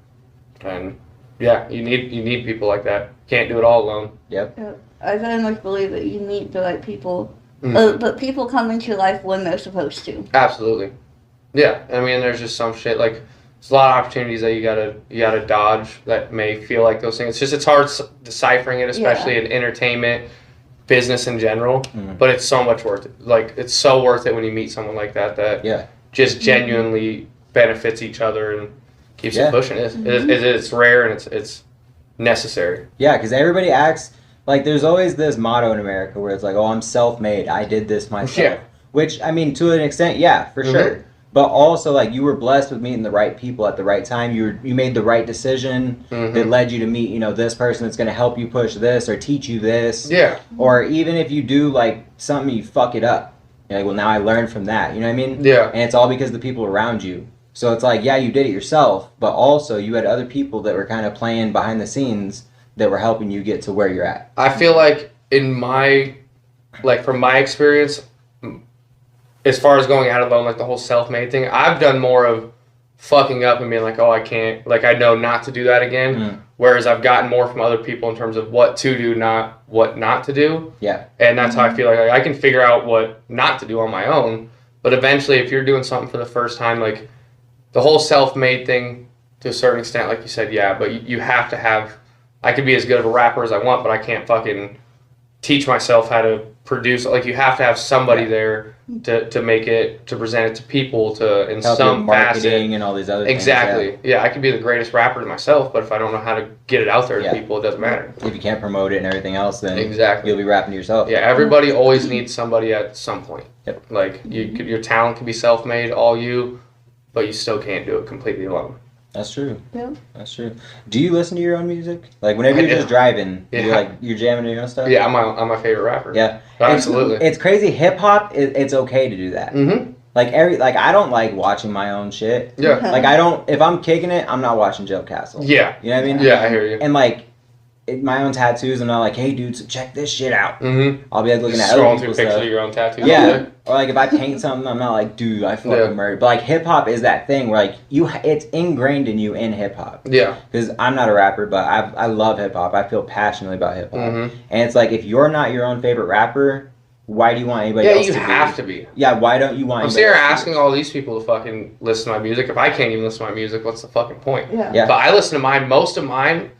Speaker 2: And, yeah, you need people like that. Can't do it all alone.
Speaker 1: Yep.
Speaker 3: I very much believe that you meet the right people. But people come into your life when they're supposed to.
Speaker 2: Absolutely. Yeah, I mean, there's just some shit, like, there's a lot of opportunities that you gotta dodge that may feel like those things. It's hard deciphering it, especially in entertainment, business in general, but it's so much worth it. Like, it's so worth it when you meet someone like that just genuinely benefits each other and keeps it pushing. It's rare and it's necessary.
Speaker 1: Yeah, because everybody acts, like, there's always this motto in America where it's like, oh, I'm self-made, I did this myself. Yeah. Which, I mean, to an extent, for sure. But also, like, you were blessed with meeting the right people at the right time. You made the right decision that led you to meet, you know, this person that's going to help you push this or teach you this.
Speaker 2: Yeah.
Speaker 1: Or even if you do, like, something, you fuck it up. You're like, well, now I learned from that. You know what I mean?
Speaker 2: Yeah.
Speaker 1: And it's all because of the people around you. So it's like, yeah, you did it yourself, but also you had other people that were kind of playing behind the scenes that were helping you get to where you're at.
Speaker 2: I feel like from my experience, as far as going out alone, like the whole self-made thing, I've done more of fucking up and being like, oh, I can't, like, I know not to do that again. Whereas I've gotten more from other people in terms of what to do, not what not to do.
Speaker 1: Yeah.
Speaker 2: And that's how I feel like I can figure out what not to do on my own. But eventually, if you're doing something for the first time, like the whole self-made thing, to a certain extent, like you said, but you have to have, I could be as good of a rapper as I want, but I can't fucking teach myself how to produce. Like, you have to have somebody there to make it, to present it to people, to in
Speaker 1: help
Speaker 2: some
Speaker 1: marketing and all these other things.
Speaker 2: Exactly. Yeah, I could be the greatest rapper to myself, but if I don't know how to get it out there to people, it doesn't matter.
Speaker 1: If you can't promote it and everything else, then
Speaker 2: you'll
Speaker 1: be rapping to yourself.
Speaker 2: Yeah, everybody always needs somebody at some point.
Speaker 1: Yep.
Speaker 2: Like, your talent can be self-made, all you, but you still can't do it completely alone.
Speaker 1: That's true.
Speaker 3: Yeah.
Speaker 1: That's true. Do you listen to your own music? Like, whenever you're just driving, you're jamming to your own stuff?
Speaker 2: Yeah, I'm my favorite rapper.
Speaker 1: Yeah.
Speaker 2: Absolutely.
Speaker 1: It's crazy. Hip-hop, it's okay to do that.
Speaker 2: Mm-hmm.
Speaker 1: Like, I don't like watching my own shit.
Speaker 2: Yeah.
Speaker 1: Like, if I'm kicking it, I'm not watching Joe Castle.
Speaker 2: Yeah.
Speaker 1: You know what I mean?
Speaker 2: Yeah, I hear you.
Speaker 1: And, like, my own tattoos, I'm not like, hey, dude, so check this shit out.
Speaker 2: Mm-hmm.
Speaker 1: I'll be like looking at
Speaker 2: other
Speaker 1: other
Speaker 2: people's
Speaker 1: people's
Speaker 2: pictures
Speaker 1: stuff.
Speaker 2: of your own tattoos.
Speaker 1: Yeah. Or like if I paint something, I'm not like, dude, I fucking murdered. But like hip hop is that thing where like it's ingrained in you in hip hop.
Speaker 2: Yeah.
Speaker 1: Because I'm not a rapper, but I love hip hop. I feel passionately about hip hop.
Speaker 2: Mm-hmm.
Speaker 1: And it's like if you're not your own favorite rapper, why do you want anybody else to be?
Speaker 2: Yeah, you have to be.
Speaker 1: Yeah, why don't you want?
Speaker 2: I'm sitting here asking all these people to fucking listen to my music. If I can't even listen to my music, what's the fucking point?
Speaker 3: Yeah.
Speaker 2: But I listen to mine. Most of mine.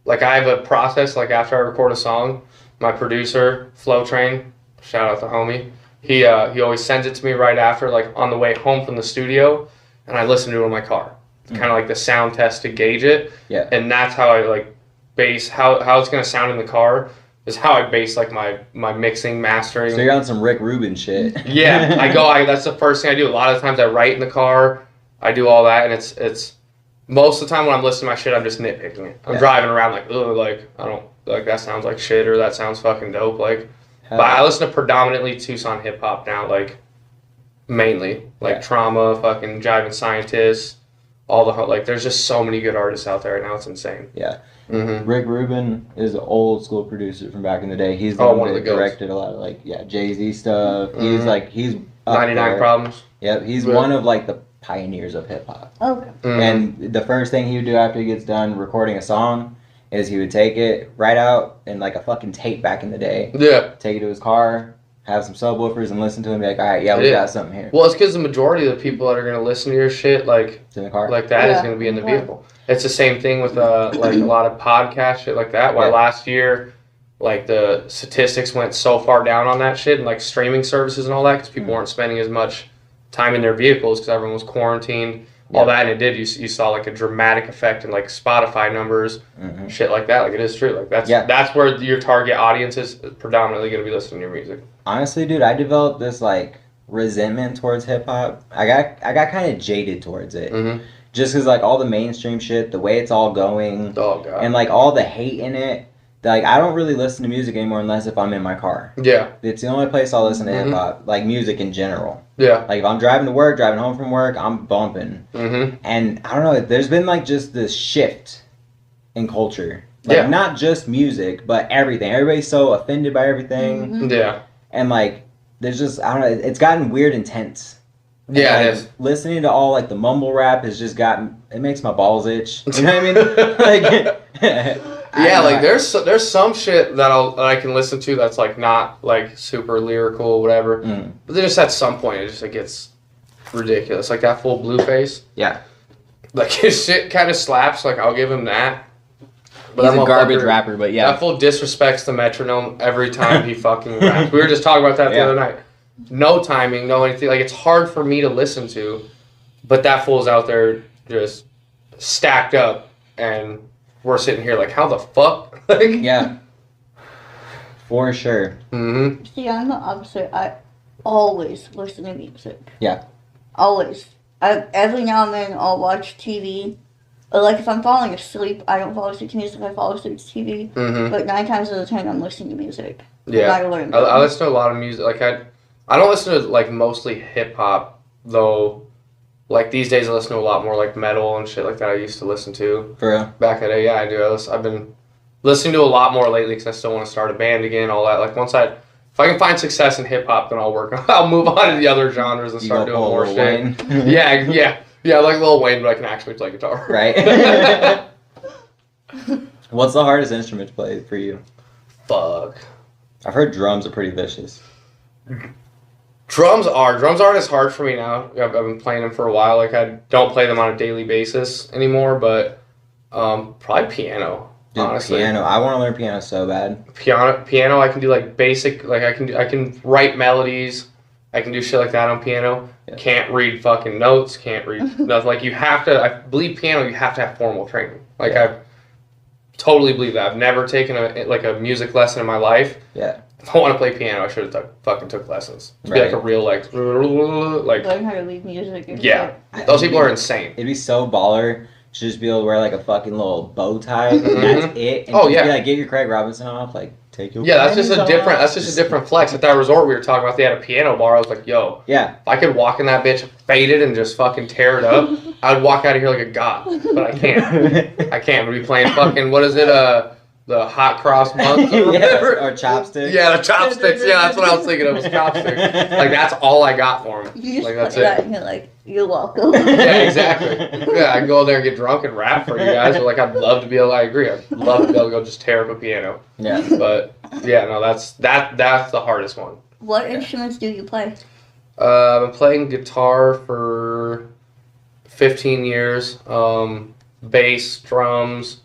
Speaker 2: Like, I have a process, like, after I record a song, my producer, Flow Train, shout out to homie, he always sends it to me right after, like, on the way home from the studio, and I listen to it in my car. It's kind of like the sound test to gauge it. Yeah. And that's how I, like, base, how it's going to sound in the car, is how I base, like, my mixing, mastering.
Speaker 1: So you're on some Rick Rubin shit.
Speaker 2: Yeah. That's the first thing I do. A lot of times I write in the car, I do all that, and it's most of the time when I'm listening to my shit, I'm just nitpicking it. I'm driving around like, ugh, like, I don't, like, that sounds like shit, or that sounds fucking dope, like. But I listen to predominantly Tucson hip-hop now, like, mainly. Like, Trauma, fucking Jiving Scientists, all the, like, there's just so many good artists out there right now, it's insane.
Speaker 1: Yeah.
Speaker 2: Mm-hmm.
Speaker 1: Rick Rubin is an old school producer from back in the day. He's the one that directed a lot of, like, Jay-Z stuff. Mm-hmm. He's
Speaker 2: 99 Problems.
Speaker 1: Yep, he's one of, like, the pioneers of hip-hop.
Speaker 3: Okay.
Speaker 2: Mm-hmm.
Speaker 1: And the first thing he would do after he gets done recording a song is he would take it right out in like a fucking tape back in the day.
Speaker 2: Yeah.
Speaker 1: Take it to his car, have some subwoofers and listen to him. Be like, all right, yeah, we got something here.
Speaker 2: Well, it's because the majority of the people that are gonna listen to your shit, like
Speaker 1: in the car,
Speaker 2: like that, is gonna be in the vehicle. It's the same thing with like a lot of podcast shit like that. Why last year, like the statistics went so far down on that shit and like streaming services and all that because people weren't spending as much time in their vehicles because everyone was quarantined. All that, and it did. You saw like a dramatic effect in like Spotify numbers, shit like that. Like it is true. Like that's where your target audience is predominantly going to be listening to your music.
Speaker 1: Honestly, dude, I developed this like resentment towards hip hop. I got kind of jaded towards it, just because like all the mainstream shit, the way it's all going, and like all the hate in it. Like I don't really listen to music anymore unless if I'm in my car. Yeah, it's the only place I'll listen to hip hop, like music in general. Yeah, like if I'm driving to work, driving home from work, I'm bumping. And I don't know, there's been like just this shift in culture, like not just music, but everything. Everybody's so offended by everything. Yeah, and like there's just I don't know, it's gotten weird intense. Yeah, like, it is. Listening to all like the mumble rap has just gotten it makes my balls itch. You know what I mean? Like. Yeah, like there's some shit that I can listen to that's like not like super lyrical or whatever, but then just at some point it just like gets ridiculous. Like that full Blueface. Yeah. Like his shit kind of slaps. Like I'll give him that. But he's a garbage rapper, but yeah.
Speaker 2: That fool disrespects the metronome every time he fucking raps. We were just talking about that the other night. No timing, no anything. Like it's hard for me to listen to, but that fool's out there just stacked up and. We're sitting here like, how the fuck? Like,
Speaker 1: yeah. For sure.
Speaker 3: See, I'm the opposite. I always listen to music.
Speaker 1: Yeah.
Speaker 3: Always. Every now and then I'll watch TV. Or like if I'm falling asleep, I don't fall asleep to music. I fall asleep to TV. But 9 times out of 10, I'm listening to music.
Speaker 2: Yeah. I listen to a lot of music. Like I don't listen to like mostly hip hop though. Like, these days I listen to a lot more, like, metal and shit like that I used to listen to. For real? Back in the day, yeah, I do. I've been listening to a lot more lately because I still want to start a band again, all that. Like, if I can find success in hip-hop, then I'll move on to the other genres and start doing more shit. Yeah, like Lil Wayne, but I can actually play guitar.
Speaker 1: Right. What's the hardest instrument to play for you?
Speaker 2: Fuck.
Speaker 1: I've heard drums are pretty vicious.
Speaker 2: Drums aren't as hard for me now. I've been playing them for a while. Like I don't play them on a daily basis anymore, but probably piano.
Speaker 1: Dude, honestly, piano. I want to learn piano so bad.
Speaker 2: Piano. I can do like basic. Like I can write melodies. I can do shit like that on piano. Yeah. Can't read fucking notes. Can't read nothing. Like you have to. I believe piano. You have to have formal training. Like I totally believe that. I've never taken a music lesson in my life. Yeah. If I want to play piano, I should have fucking took lessons. To be like a real like
Speaker 3: learn how to read music.
Speaker 2: Yeah, those people are insane.
Speaker 1: It'd be so baller to just be able to wear like a fucking little bow tie. And that's it. And be like, get your Craig Robinson off. Like take your
Speaker 2: that's just a different flex. At that resort we were talking about, they had a piano bar. I was like, yo, if I could walk in that bitch faded and just fucking tear it up, I would walk out of here like a god. But I can't. I can't. We'd be playing fucking what is it? The hot cross buns or whatever.
Speaker 1: Or chopsticks.
Speaker 2: Yeah, the chopsticks. Yeah, that's what I was thinking of, was chopsticks. Like, that's all I got for him.
Speaker 3: You just
Speaker 2: like, that's
Speaker 3: it. And you're like, you're welcome.
Speaker 2: Yeah, exactly. Yeah, I can go there and get drunk and rap for you guys. But, like, I'd love to be able, I agree. I'd love to be able to go just tear up a piano. Yeah. But, yeah, no, that's the hardest one.
Speaker 3: What instruments do you play?
Speaker 2: I've been playing guitar for 15 years. Bass, drums.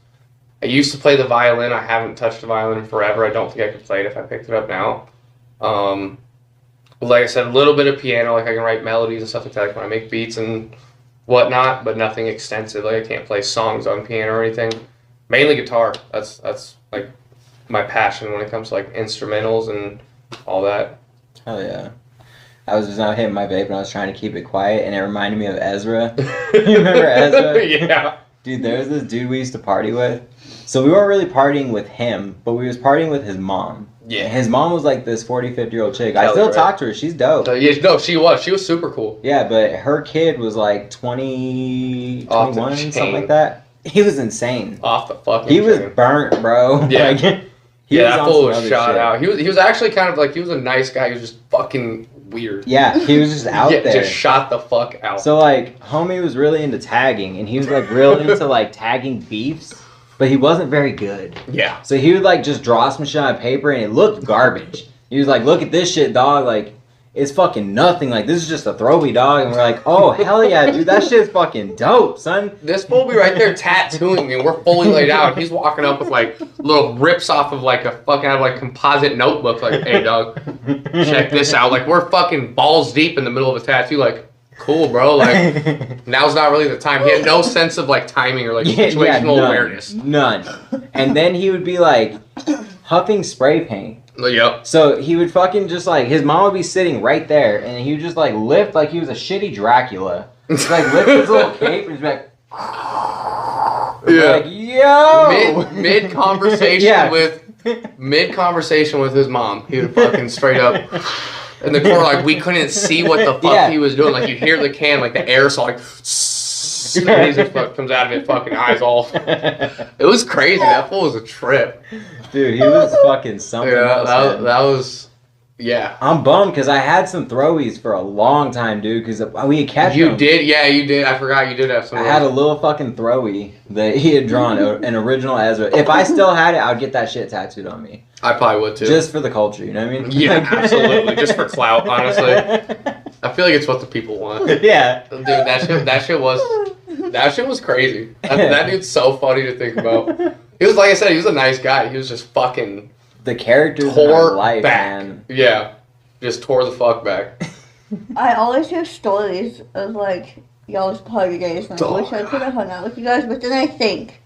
Speaker 2: I used to play the violin. I haven't touched the violin in forever. I don't think I could play it if I picked it up now. Like I said, a little bit of piano. Like I can write melodies and stuff like that, like when I make beats and whatnot, but nothing extensive. Like I can't play songs on piano or anything. Mainly guitar. That's like my passion when it comes to like instrumentals and all that.
Speaker 1: Hell yeah. I was just out hitting my vape and I was trying to keep it quiet and it reminded me of Ezra. You remember Ezra?
Speaker 2: Yeah.
Speaker 1: Dude, there was this dude we used to party with. So we weren't really partying with him, but we was partying with his mom. Yeah. And his mom was like this 40, 50-year-old chick. I still talk to her. She's dope.
Speaker 2: Yeah, no, she was. She was super cool.
Speaker 1: Yeah, but her kid was like 20, 21, something like that. He was insane.
Speaker 2: Off the fucking
Speaker 1: He was burnt, bro.
Speaker 2: Yeah. Like, that fool was shot out. He was actually kind of like, he was a nice guy. He was just fucking weird.
Speaker 1: Yeah, he was just out there.
Speaker 2: Just shot the fuck out.
Speaker 1: So like, homie was really into tagging, and he was like real into like tagging beefs, but he wasn't very good.
Speaker 2: Yeah.
Speaker 1: So he would like just draw some shit on paper, and it looked garbage. He was like, look at this shit, dog. Like, it's fucking nothing. Like, this is just a throwaway, dog. And we're like, oh, hell yeah, dude. That shit's fucking dope, son.
Speaker 2: This fool be right there tattooing me, and we're fully laid out. He's walking up with, like, little rips off of, like, a fucking, like, composite notebook. Like, hey, dog, check this out. Like, we're fucking balls deep in the middle of a tattoo. Like, cool, bro. Like, now's not really the time. He had no sense of, like, timing or, like, situational awareness.
Speaker 1: None. And then he would be, like, huffing spray paint.
Speaker 2: Yep.
Speaker 1: So he would fucking just like, his mom would be sitting right there, and he would just like lift like he was a shitty Dracula. Just like lift his little cape and just be like,
Speaker 2: yeah.
Speaker 1: Like, yo!
Speaker 2: Mid conversation with his mom, he would fucking straight up in the corner, like we couldn't see what the fuck he was doing. Like you hear the can, like the aerosol, like sneezes comes out of it, fucking eyes all. It was crazy. That fool was a trip.
Speaker 1: Dude, he was fucking something else.
Speaker 2: That was, yeah.
Speaker 1: I'm bummed because I had some throwies for a long time, dude, because we had catch
Speaker 2: You
Speaker 1: them.
Speaker 2: did? Yeah, you did. I forgot you did have some.
Speaker 1: I had a little fucking throwy that he had drawn, an original Ezra. If I still had it, I'd get that shit tattooed on me.
Speaker 2: I probably would too.
Speaker 1: Just for the culture, you know what I mean?
Speaker 2: Yeah, absolutely. Just for clout, honestly. I feel like it's what the people want.
Speaker 1: Yeah.
Speaker 2: Dude, that shit was crazy. That dude's so funny to think about. He was, like I said, he was a nice guy. He was just fucking
Speaker 1: the characters
Speaker 2: tore
Speaker 1: in our life,
Speaker 2: back.
Speaker 1: man.
Speaker 2: Yeah, just tore the fuck back.
Speaker 3: I always hear stories of like y'all's party days, and I wish I could have hung out with you guys. But then I think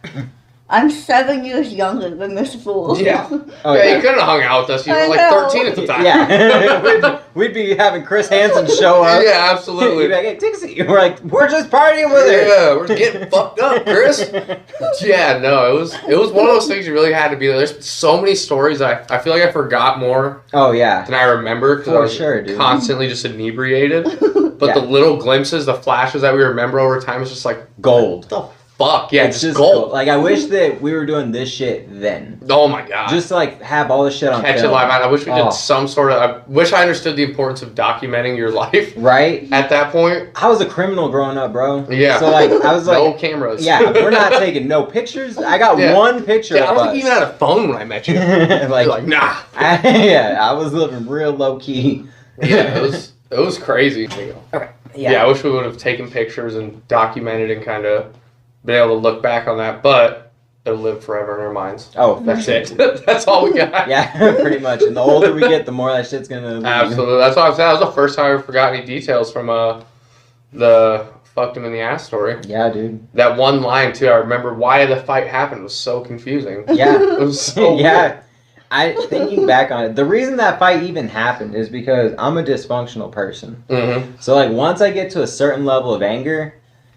Speaker 3: I'm 7 years younger than Mr. Fool.
Speaker 2: Yeah.
Speaker 1: Oh,
Speaker 2: yeah, you couldn't have hung out with us. You were like 13 at the time.
Speaker 1: Yeah. we'd be having Chris Hansen show up.
Speaker 2: Yeah, absolutely.
Speaker 1: You'd be like, hey, Dixie. We're like, we're just partying with her.
Speaker 2: Yeah, we're getting fucked up, Chris. Yeah, no, it was one of those things you really had to be there. There's so many stories I feel like I forgot more.
Speaker 1: Oh, yeah.
Speaker 2: Than I remember because I was
Speaker 1: dude.
Speaker 2: constantly just inebriated. But the little glimpses, the flashes that we remember over time is just like
Speaker 1: gold.
Speaker 2: What the fuck? Yeah,
Speaker 1: it's
Speaker 2: just gold.
Speaker 1: Like, I wish that we were doing this shit then.
Speaker 2: Oh my god.
Speaker 1: Just to, like, have all this shit on
Speaker 2: Catch
Speaker 1: film.
Speaker 2: it live. I wish we did some sort of... I wish I understood the importance of documenting your life.
Speaker 1: Right?
Speaker 2: At that point.
Speaker 1: I was a criminal growing up, bro.
Speaker 2: Yeah.
Speaker 1: So, like, I was like...
Speaker 2: No cameras.
Speaker 1: Yeah, we're not taking no pictures. I got one picture of
Speaker 2: I don't think you even had a phone when I met you. like, nah.
Speaker 1: I was living real low-key.
Speaker 2: Yeah, it was crazy.
Speaker 1: Okay.
Speaker 2: Yeah, I wish we would have taken pictures and documented and kind of been able to look back on that, but it'll live forever in our minds.
Speaker 1: Oh,
Speaker 2: that's it. That's all we got.
Speaker 1: Yeah, pretty much. And the older we get, the more that shit's gonna leave.
Speaker 2: Absolutely. That's what I was saying. That was the first time I ever forgot any details from the fucked him in the ass story.
Speaker 1: Yeah, dude.
Speaker 2: That one line too. I remember why the fight happened was so confusing.
Speaker 1: Yeah.
Speaker 2: It was so weird.
Speaker 1: Thinking back on it, the reason that fight even happened is because I'm a dysfunctional person.
Speaker 2: Mm-hmm.
Speaker 1: So like once I get to a certain level of anger,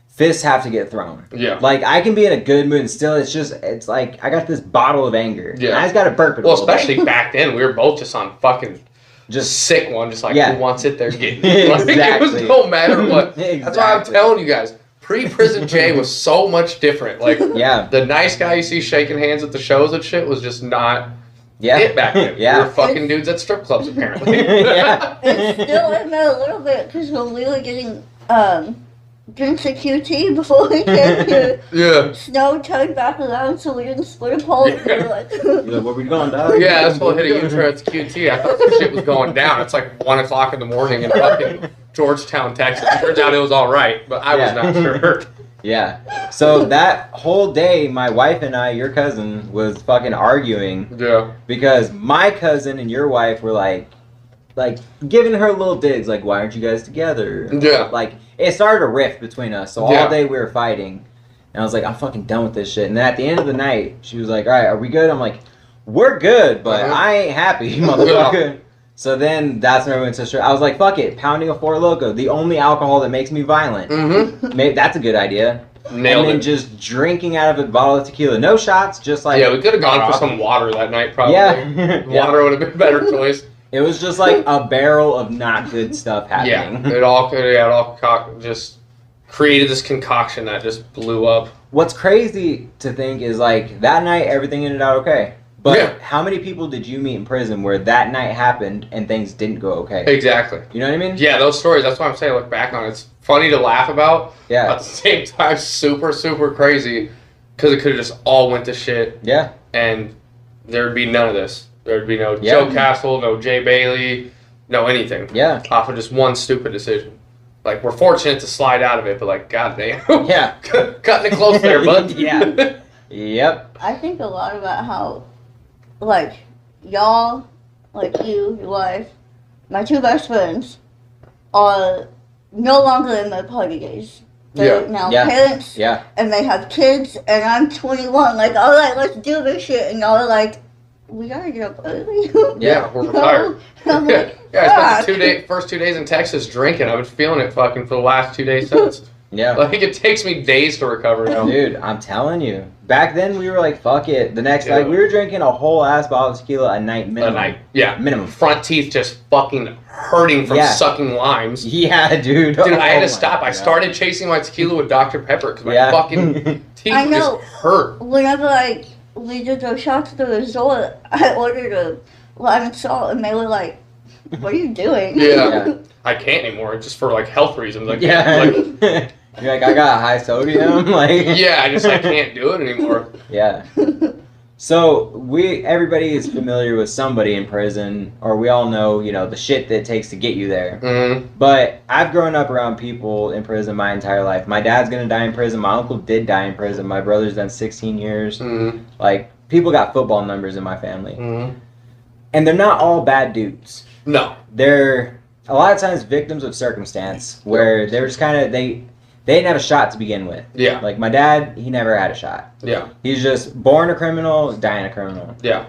Speaker 1: fists have to get thrown.
Speaker 2: Yeah.
Speaker 1: Like I can be in a good mood and still it's like I got this bottle of anger.
Speaker 2: Yeah.
Speaker 1: And I just gotta burp it.
Speaker 2: Well, especially back then, we were both just on fucking
Speaker 1: just
Speaker 2: sick one, just like who wants it, they're getting
Speaker 1: it.
Speaker 2: Like,
Speaker 1: Exactly.
Speaker 2: it was no matter what.
Speaker 1: Exactly.
Speaker 2: That's why I'm telling you guys. Pre-prison Jay was so much different. Like the nice guy you see shaking hands at the shows and shit was just not it back then.
Speaker 1: Yeah.
Speaker 2: We were fucking dudes at strip clubs apparently.
Speaker 1: Yeah.
Speaker 3: It's still in there a little bit because when we were getting drinks of QT before we came here, Snow turned back around so we didn't split apart. We were like,
Speaker 1: where we going, dog?
Speaker 2: Yeah, that's what hit a U-turn at QT. I thought the shit was going down. It's like 1 o'clock in the morning in fucking Georgetown, Texas. Turns out it was all right, but I was not sure.
Speaker 1: Yeah. So that whole day, my wife and I, your cousin, was fucking arguing.
Speaker 2: Yeah.
Speaker 1: Because my cousin and your wife were like giving her little digs, like, why aren't you guys together?
Speaker 2: Yeah.
Speaker 1: Like, it started a rift between us. So all day we were fighting. And I was like, I'm fucking done with this shit. And then at the end of the night, she was like, all right, are we good? I'm like, we're good, but I ain't happy, motherfucker. So then that's when I went to strip. I was like, fuck it, pounding a Four Loko, the only alcohol that makes me violent.
Speaker 2: Mm-hmm.
Speaker 1: Maybe that's a good idea.
Speaker 2: Nailed
Speaker 1: and then just drinking out of a bottle of tequila. No shots, just like...
Speaker 2: Yeah, we could have gone for some water that night, probably.
Speaker 1: Yeah.
Speaker 2: Water would have been a better choice.
Speaker 1: It was just like a barrel of not good stuff happening.
Speaker 2: Yeah, just created this concoction that just blew up.
Speaker 1: What's crazy to think is like that night everything ended out okay. But how many people did you meet in prison where that night happened and things didn't go okay?
Speaker 2: Exactly.
Speaker 1: You know what I mean?
Speaker 2: Yeah, those stories, that's why I'm saying look back on it. It's funny to laugh about.
Speaker 1: Yeah.
Speaker 2: At the same time, super, super crazy because it could have just all went to shit.
Speaker 1: Yeah.
Speaker 2: And there'd be none of this. There'd be no Joe Castle, no Jay Bailey, no anything.
Speaker 1: Yeah.
Speaker 2: Off of just one stupid decision. Like, we're fortunate to slide out of it, but like, goddamn.
Speaker 1: Yeah.
Speaker 2: Cutting it close there, bud.
Speaker 1: Yeah. Yep.
Speaker 3: I think a lot about how, like, y'all, like you, your wife, my 2 best friends, are no longer in their party days. They're now parents, and they have kids, and I'm 21. Like, all right, let's do this shit. And y'all are like, we gotta get up early.
Speaker 2: Yeah, we're retired.
Speaker 3: I'm like,
Speaker 2: I spent the first 2 days in Texas drinking. I've been feeling it fucking for the last 2 days since.
Speaker 1: Yeah.
Speaker 2: Like, it takes me days to recover now.
Speaker 1: Dude, I'm telling you. Back then, we were like, fuck it. The next night, we were drinking a whole ass bottle of tequila a night minimum.
Speaker 2: A night, yeah.
Speaker 1: Minimum.
Speaker 2: Front teeth just fucking hurting from sucking limes.
Speaker 1: Yeah, dude.
Speaker 2: Dude, I had to stop. I started chasing my tequila with Dr. Pepper because my fucking teeth just hurt.
Speaker 3: Whenever, like, we did those shots at the resort, I ordered a lime and salt, and they were like, what are you doing?
Speaker 2: Yeah. I can't anymore, just for, like, health reasons. Like,
Speaker 1: You're like, I got high sodium. Like,
Speaker 2: yeah, I can't do it anymore.
Speaker 1: Yeah. So everybody is familiar with somebody in prison, or we all know, the shit that it takes to get you there.
Speaker 2: Mm-hmm.
Speaker 1: But I've grown up around people in prison my entire life. My dad's gonna die in prison. My uncle did die in prison. My brother's done 16 years.
Speaker 2: Mm-hmm.
Speaker 1: Like, people got football numbers in my family.
Speaker 2: Mm-hmm.
Speaker 1: And they're not all bad dudes.
Speaker 2: No.
Speaker 1: They're a lot of times victims of circumstance where they're just kind of, they didn't have a shot to begin with.
Speaker 2: Yeah.
Speaker 1: Like, my dad, he never had a shot.
Speaker 2: Yeah.
Speaker 1: He's just born a criminal, dying a criminal.
Speaker 2: Yeah.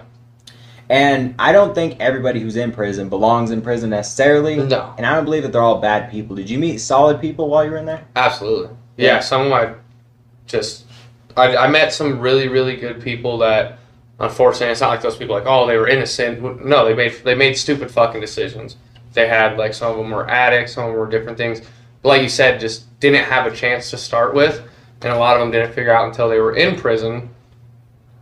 Speaker 1: And I don't think everybody who's in prison belongs in prison necessarily.
Speaker 2: No.
Speaker 1: And I don't believe that they're all bad people. Did you meet solid people while you were in there?
Speaker 2: Absolutely. Yeah, some of my I met some really, really good people that, unfortunately, it's not like those people like, oh, they were innocent. No, they made stupid fucking decisions. They had, like, some of them were addicts, some of them were different things. But like you said, just didn't have a chance to start with. And a lot of them didn't figure out until they were in prison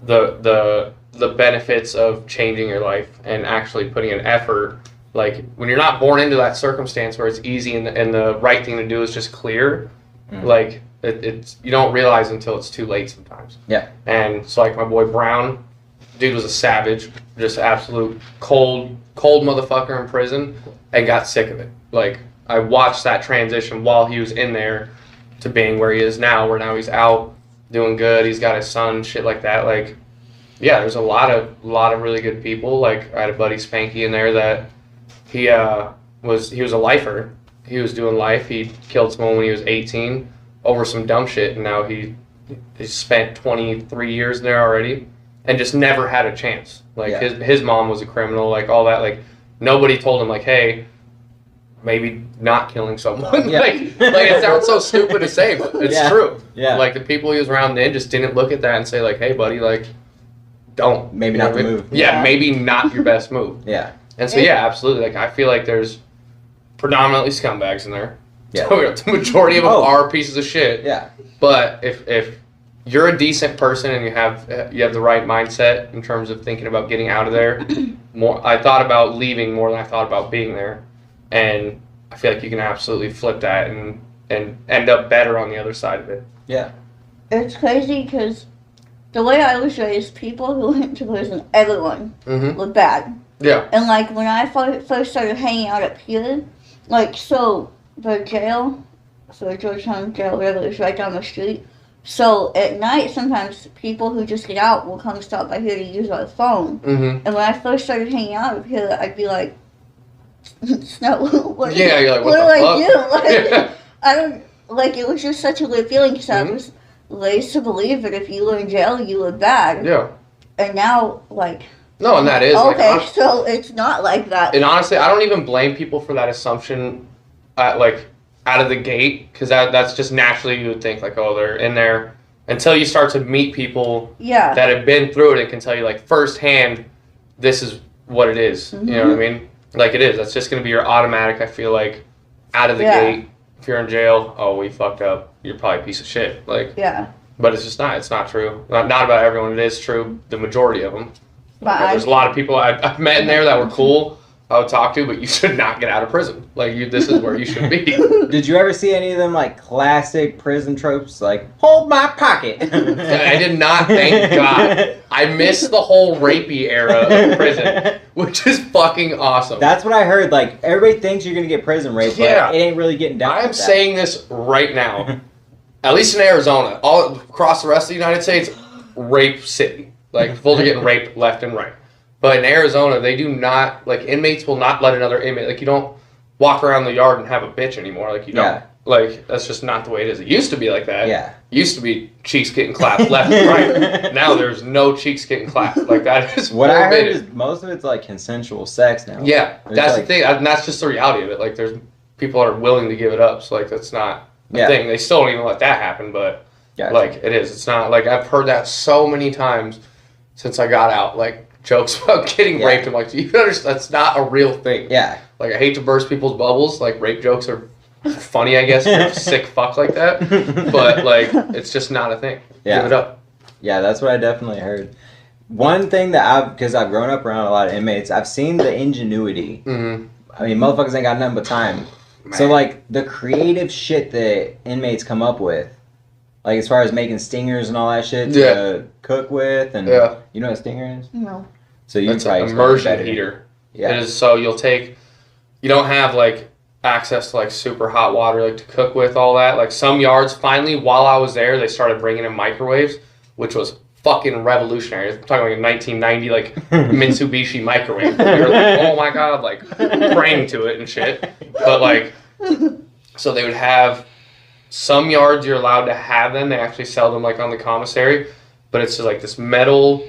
Speaker 2: the benefits of changing your life and actually putting an effort. Like, when you're not born into that circumstance where it's easy and the right thing to do is just clear, like, it's you don't realize until it's too late sometimes.
Speaker 1: Yeah.
Speaker 2: And so, like, my boy Brown, dude was a savage, just absolute cold motherfucker in prison, and got sick of it. Like, I watched that transition while he was in there to being where he is now, where now he's out doing good. He's got his son, shit like that. Like, yeah, there's a lot of really good people. Like, I had a buddy Spanky in there that he was a lifer. He was doing life. He killed someone when he was 18 over some dumb shit, and now he spent 23 years there already and just never had a chance. Like, his mom was a criminal, like, all that. Like, nobody told him, like, hey, maybe not killing someone.
Speaker 1: Yeah.
Speaker 2: like it sounds so stupid to say, but it's true.
Speaker 1: Yeah.
Speaker 2: Like, the people he was around then just didn't look at that and say, like, hey, buddy, like, don't.
Speaker 1: Maybe not the move.
Speaker 2: Yeah, maybe not your best move.
Speaker 1: Yeah.
Speaker 2: And so, yeah, absolutely. Like, I feel like there's predominantly scumbags in there.
Speaker 1: Yeah.
Speaker 2: So the majority of them are pieces of shit.
Speaker 1: Yeah.
Speaker 2: But if you're a decent person and you have the right mindset in terms of thinking about getting out of there, I thought about leaving more than I thought about being there. And I feel like you can absolutely flip that and end up better on the other side of it.
Speaker 1: Yeah.
Speaker 3: It's crazy because the way I was raised, people who went to prison, everyone was bad.
Speaker 2: Yeah.
Speaker 3: And, like, when I first started hanging out up here, like, so the jail, so Georgetown jail, whatever, is right down the street. So at night, sometimes people who just get out will come stop by here to use our phone. And when I first started hanging out up here, I'd be like, Snow, what
Speaker 2: you're like, what
Speaker 3: do I do?
Speaker 2: fuck?
Speaker 3: Like, I don't, like, it was just such a weird feeling because I was raised to believe that if you were in jail, you were bad.
Speaker 2: Yeah.
Speaker 3: And now, like...
Speaker 2: No, and that is...
Speaker 3: Okay,
Speaker 2: like,
Speaker 3: so it's not like that.
Speaker 2: And honestly, I don't even blame people for that assumption, like, out of the gate, because that's just naturally you would think, like, oh, they're in there, until you start to meet people that have been through it and can tell you, like, firsthand, this is what it is. You know what I mean? Like, it is. That's just going to be your automatic, I feel like, out of the gate. If you're in jail, oh, we fucked up. You're probably a piece of shit. Like, but it's just not. It's not true. Not about everyone. It is true. The majority of them. Like, there's a lot of people I've met in there that were cool. I would talk to, but you should not get out of prison. Like, this is where you should be.
Speaker 1: Did you ever see any of them, like, classic prison tropes? Like, hold my pocket.
Speaker 2: I did not, thank God. I missed the whole rapey era of prison, which is fucking awesome.
Speaker 1: That's what I heard. Like, everybody thinks you're going to get prison rape, but it ain't really getting down.
Speaker 2: I'm saying this right now. At least in Arizona. All across the rest of the United States, rape city. Like, people are getting raped left and right. But in Arizona, they do not, like, inmates will not let another inmate, like, you don't walk around the yard and have a bitch anymore. Like, you don't. Yeah. Like, that's just not the way it is. It used to be like that.
Speaker 1: Yeah.
Speaker 2: It used to be cheeks getting clapped left and right. Now there's no cheeks getting clapped. Like, that is
Speaker 1: what I heard is most of it's, like, consensual sex now.
Speaker 2: Yeah. That's the thing. And that's just the reality of it. Like, there's people are willing to give it up. So, like, that's not a thing. They still don't even let that happen, but, like, it is. It's not, like, I've heard that so many times since I got out. Like, jokes about getting raped. I'm like, you understand? That's not a real thing.
Speaker 1: Yeah.
Speaker 2: Like, I hate to burst people's bubbles. Like, rape jokes are funny, I guess, for a sick fuck like that. But, like, it's just not a thing.
Speaker 1: Yeah.
Speaker 2: Give it up.
Speaker 1: Yeah, that's what I definitely heard. One thing that because I've grown up around a lot of inmates, I've seen the ingenuity. Mm-hmm. I mean, motherfuckers ain't got nothing but time. Man. So, like, the creative shit that inmates come up with, like, as far as making stingers and all that shit to cook with, and you know what a stinger is?
Speaker 3: No.
Speaker 1: So you
Speaker 2: it's an immersion heater. Yeah. It is, so you'll take, you don't have, like, access to, like, super hot water, like, to cook with, all that. Like, some yards, finally, while I was there, they started bringing in microwaves, which was fucking revolutionary. I'm talking like a 1990, like, Mitsubishi microwave. We were like, oh my God, like, praying to it and shit. But, like, so they would have, some yards you're allowed to have them. They actually sell them, like, on the commissary. But it's just, like, this metal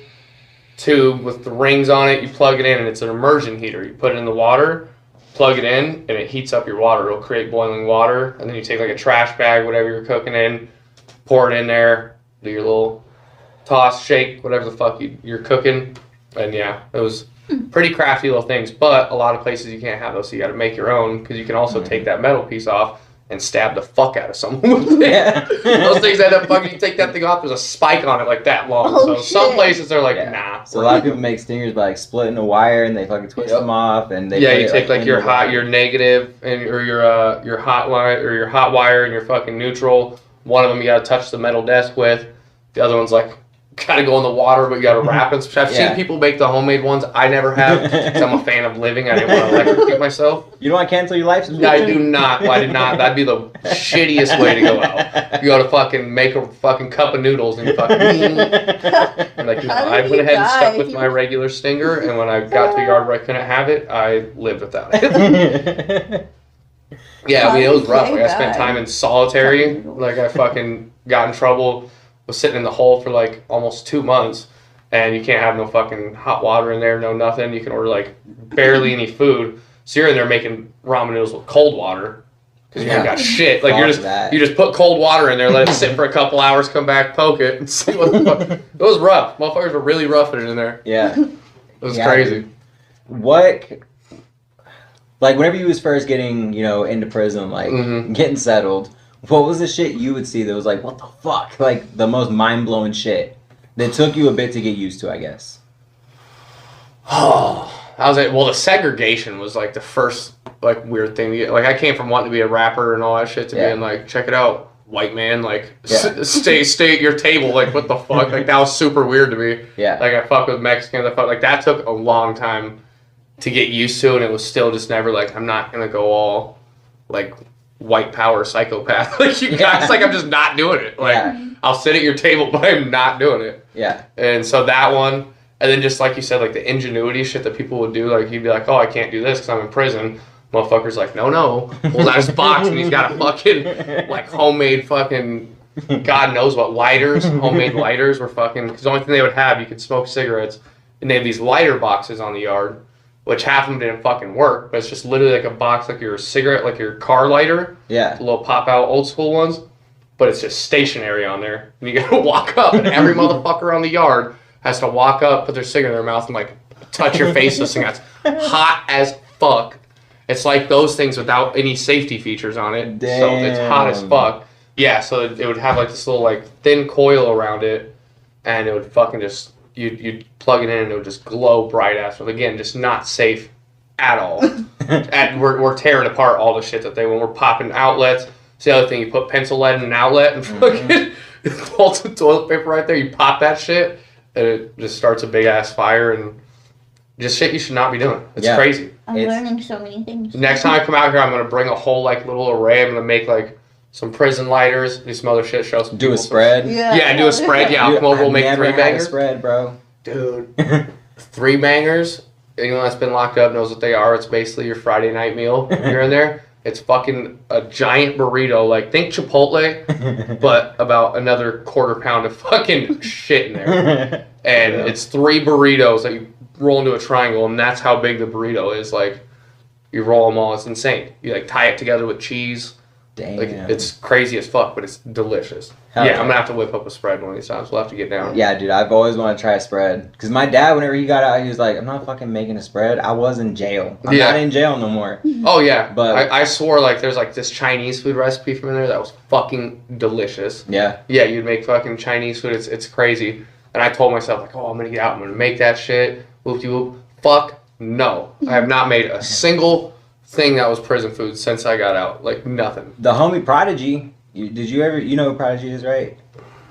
Speaker 2: tube with the rings on it. You plug it in, and it's an immersion heater. You put it in the water, plug it in, and it heats up your water. It'll create boiling water. And then you take, like, a trash bag, whatever you're cooking in, pour it in there, do your little toss, shake, whatever the fuck you're cooking. And, yeah, it was pretty crafty little things. But a lot of places you can't have those, so you got to make your own, because you can also take that metal piece off and stab the fuck out of someone with it. Yeah. Those things end up fucking, you take that thing off, there's a spike on it like that long. So some places are like, nah.
Speaker 1: So a lot of people make stingers by, like, splitting a wire, and they fucking twist them off, and they
Speaker 2: you take, like, your hot, your negative, and or your hot line, or your hot wire, and your fucking neutral. One of them you gotta touch the metal desk with. The other one's like, gotta go in the water, but you gotta wrap it. I've seen people make the homemade ones. I never have, because I'm a fan of living. I didn't want to electrocute myself.
Speaker 1: You don't want to cancel your life subscription?
Speaker 2: I do not. Well, I did not. That'd be the shittiest way to go out. You gotta fucking make a fucking cup of noodles and fucking... And, like, I went ahead and stuck with my regular stinger, and when I got to a yard where I couldn't have it, I lived without it. Yeah, I mean, it was rough. Like, I spent time in solitary. Like, I fucking got in trouble. Was sitting in the hole for, like, almost 2 months, and you can't have no fucking hot water in there, no nothing. You can order, like, barely any food. So you're in there making ramen noodles with cold water, because you ain't got shit. Like, you just put cold water in there, let it sit for a couple hours, come back, poke it, and see what the fuck. It was rough. Motherfuckers were really roughing it in there.
Speaker 1: Yeah.
Speaker 2: It was crazy.
Speaker 1: What... Like, whenever you was first getting, into prison, like, getting settled, what was the shit you would see that was like, what the fuck? Like, the most mind-blowing shit that took you a bit to get used to, I guess.
Speaker 2: Oh, that was it. Well, the segregation was, like, the first, like, weird thing to get. Like, I came from wanting to be a rapper and all that shit to being like, check it out, white man, like, stay at your table. Like, what the fuck? Like, that was super weird to me.
Speaker 1: Yeah.
Speaker 2: Like, I fuck with Mexicans. Like, that took a long time to get used to, and it was still just never, like, I'm not going to go all, like, white power psychopath like you guys. Like, I'm just not doing it. Like, I'll sit at your table, but I'm not doing it.
Speaker 1: Yeah.
Speaker 2: And so that one, and then just like you said, like, the ingenuity shit that people would do. Like, you'd be like, oh, I can't do this because I'm in prison. Motherfucker's like, no. Pulls out his box, and he's got a fucking, like, homemade fucking, God knows what, lighters. Homemade lighters were fucking, because the only thing they would have, you could smoke cigarettes, and they have these lighter boxes on the yard, which half of them didn't fucking work, but it's just literally like a box, like your cigarette, like your car lighter.
Speaker 1: Yeah.
Speaker 2: The little pop-out old school ones. But it's just stationary on there. And you gotta walk up, and every motherfucker on the yard has to walk up, put their cigarette in their mouth, and, like, touch your face. This thing that's hot as fuck. It's like those things without any safety features on it.
Speaker 1: Damn.
Speaker 2: So it's hot as fuck. Yeah, so it would have, like, this little, like, thin coil around it, and it would fucking just... You'd plug it in and it would just glow bright ass. But again, just not safe at all. We're tearing apart all the shit that when we're popping outlets. It's the other thing. You put pencil lead in an outlet and fucking pull some toilet paper right there. You pop that shit, and it just starts a big ass fire and just shit you should not be doing. It's crazy.
Speaker 3: I'm learning so many things.
Speaker 2: Next time I come out here, I'm gonna bring a whole like little array. I'm gonna make like some prison lighters, do some other shit, show some.
Speaker 1: Do a spread.
Speaker 2: Yeah, do a spread. Yeah, I'll come over. We'll make 3 bangers.
Speaker 1: A spread, bro.
Speaker 2: Dude, 3 bangers. Anyone that's been locked up knows what they are. It's basically your Friday night meal. You're in there. It's fucking a giant burrito. Like, think Chipotle, but about another quarter pound of fucking shit in there. And it's 3 burritos that you roll into a triangle, and that's how big the burrito is. Like, you roll them all. It's insane. You, like, tie it together with cheese.
Speaker 1: Damn.
Speaker 2: Like, it's crazy as fuck, but it's delicious. I'm going to have to whip up a spread one of these times. We'll have to get down.
Speaker 1: Yeah, dude, I've always wanted to try a spread. Because my dad, whenever he got out, he was like, I'm not fucking making a spread. I was in jail. I'm not in jail no more.
Speaker 2: Oh, yeah.
Speaker 1: But
Speaker 2: I swore, like, there's, like, this Chinese food recipe from in there that was fucking delicious.
Speaker 1: Yeah.
Speaker 2: Yeah, you'd make fucking Chinese food. It's crazy. And I told myself, like, oh, I'm going to get out. I'm going to make that shit. Whoop-de-whoop. Fuck no. I have not made a single thing that was prison food since I got out. Like, nothing.
Speaker 1: The homie Prodigy, did you ever, you know who Prodigy is, right?